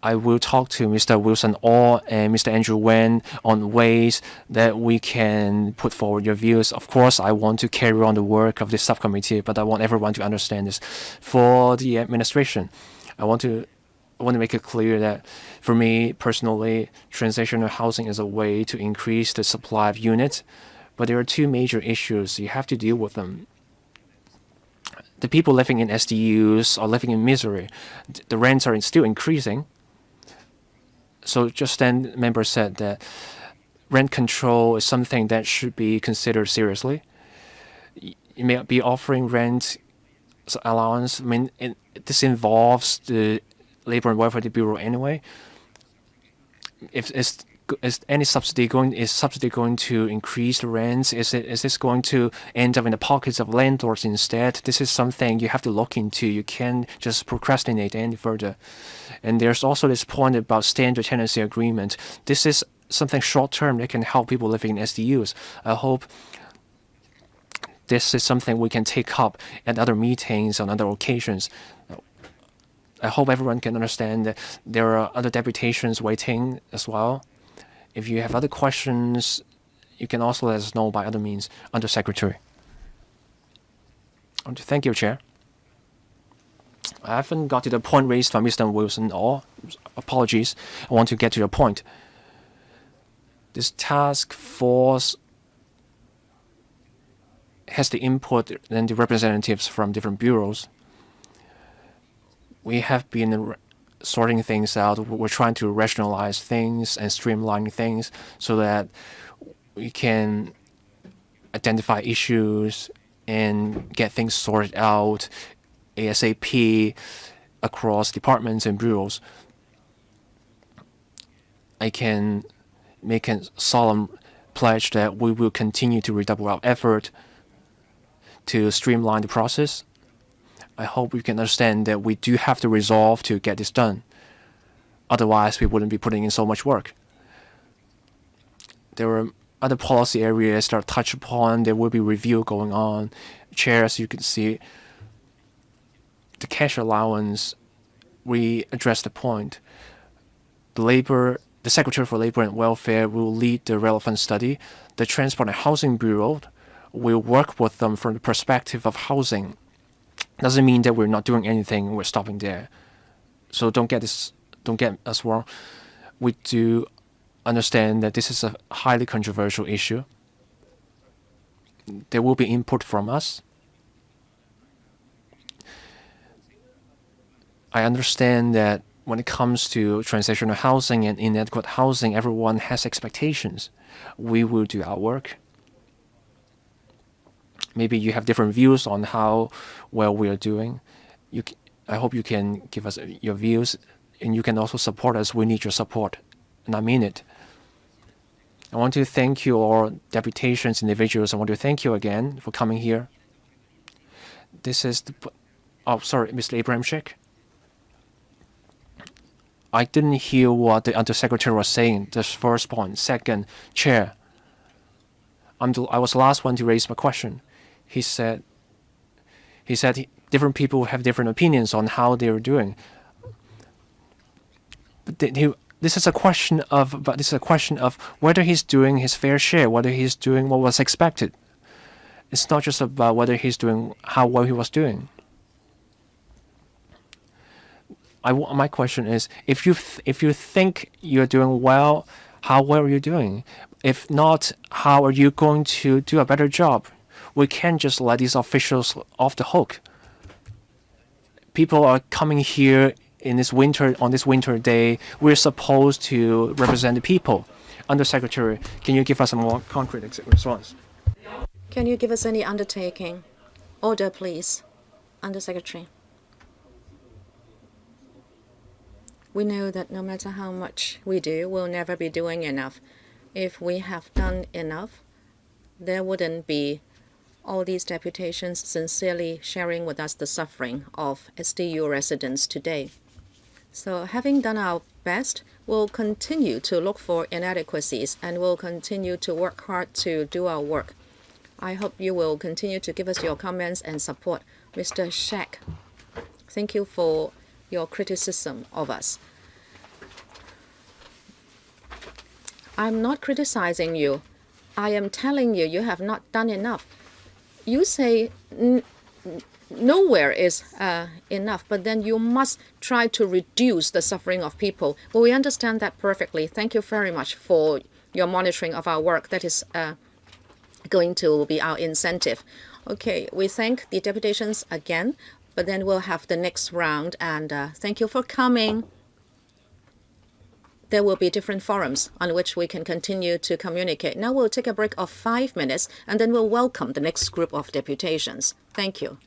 Speaker 3: I will talk to Mr. Wilson Orr and Mr. Andrew Wen on ways that we can put forward your views. Of course, I want to carry on the work of this subcommittee, but I want everyone to understand this. For the administration, I want to make it clear that for me personally, transitional housing is a way to increase the supply of units, but there are two major issues. You have to deal with them. The people living in SDUs are living in misery. The rents are still increasing. So just then, members said that rent control is something that should be considered seriously. You may be offering rent allowance. I mean, this involves the Labor and Welfare Bureau anyway. Is any subsidy going to increase the rents? Is this going to end up in the pockets of landlords instead? This is something you have to look into. You can't just procrastinate any further. And there's also this point about standard tenancy agreement. This is something short term that can help people living in SDUs. I hope this is something we can take up at other meetings on other occasions. I hope everyone can understand that there are other deputations waiting as well. If you have other questions, you can also let us know by other means. Under Secretary. Thank you, Chair. I haven't got to the point raised by Mr. Wilson Orr. Apologies. I want to get to the point. This task force has the input and the representatives from different bureaus. We have been sorting things out. We're trying to rationalize things and streamline things so that we can identify issues and get things sorted out ASAP across departments and bureaus. I can make a solemn pledge that we will continue to redouble our effort to streamline the process. I hope you can understand that we do have the resolve to get this done. Otherwise, we wouldn't be putting in so much work. There are other policy areas that are touched upon. There will be review going on. Chair, as you can see, the cash allowance, we addressed the point. The Secretary for Labor and Welfare will lead the relevant study. The Transport and Housing Bureau will work with them from the perspective of housing. Doesn't mean that we're not doing anything. We're stopping there. So don't get us wrong. We do understand that this is a highly controversial issue. There will be input from us. I understand that when it comes to transitional housing and inadequate housing, everyone has expectations. We will do our work. Maybe you have different views on how well we are doing. I hope you can give us your views, and you can also support us. We need your support, and I mean it. I want to thank you, all deputations, individuals. I want to thank you again for coming here. This is Mr. Abraham Sheikh. I didn't hear what the Undersecretary was saying. This first point. Second, Chair. I was the last one to raise my question. He said different people have different opinions on how they are doing. But this is a question of whether he's doing his fair share, whether he's doing what was expected. It's not just about whether he's doing how well he was doing. My question is, if you think you're doing well, how well are you doing? If not, how are you going to do a better job? We can't just let these officials off the hook. People are coming here on this winter day. We're supposed to represent the people. Undersecretary, can you give us a more concrete response?
Speaker 1: Can you give us any undertaking? Order, please. Undersecretary. We know that no matter how much we do, we'll never be doing enough. If we have done enough, there wouldn't be all these deputations sincerely sharing with us the suffering of SDU residents today. So having done our best, we'll continue to look for inadequacies and we'll continue to work hard to do our work. I hope you will continue to give us your comments and support. Mr. Shek, thank you for your criticism of us. I'm not criticizing you. I am telling you, you have not done enough. You say nowhere is enough, but then you must try to reduce the suffering of people. Well, we understand that perfectly. Thank you very much for your monitoring of our work. That is going to be our incentive. Okay, we thank the deputations again, but then we'll have the next round, and thank you for coming. There will be different forums on which we can continue to communicate. Now we'll take a break of 5 minutes, and then we'll welcome the next group of deputations. Thank you.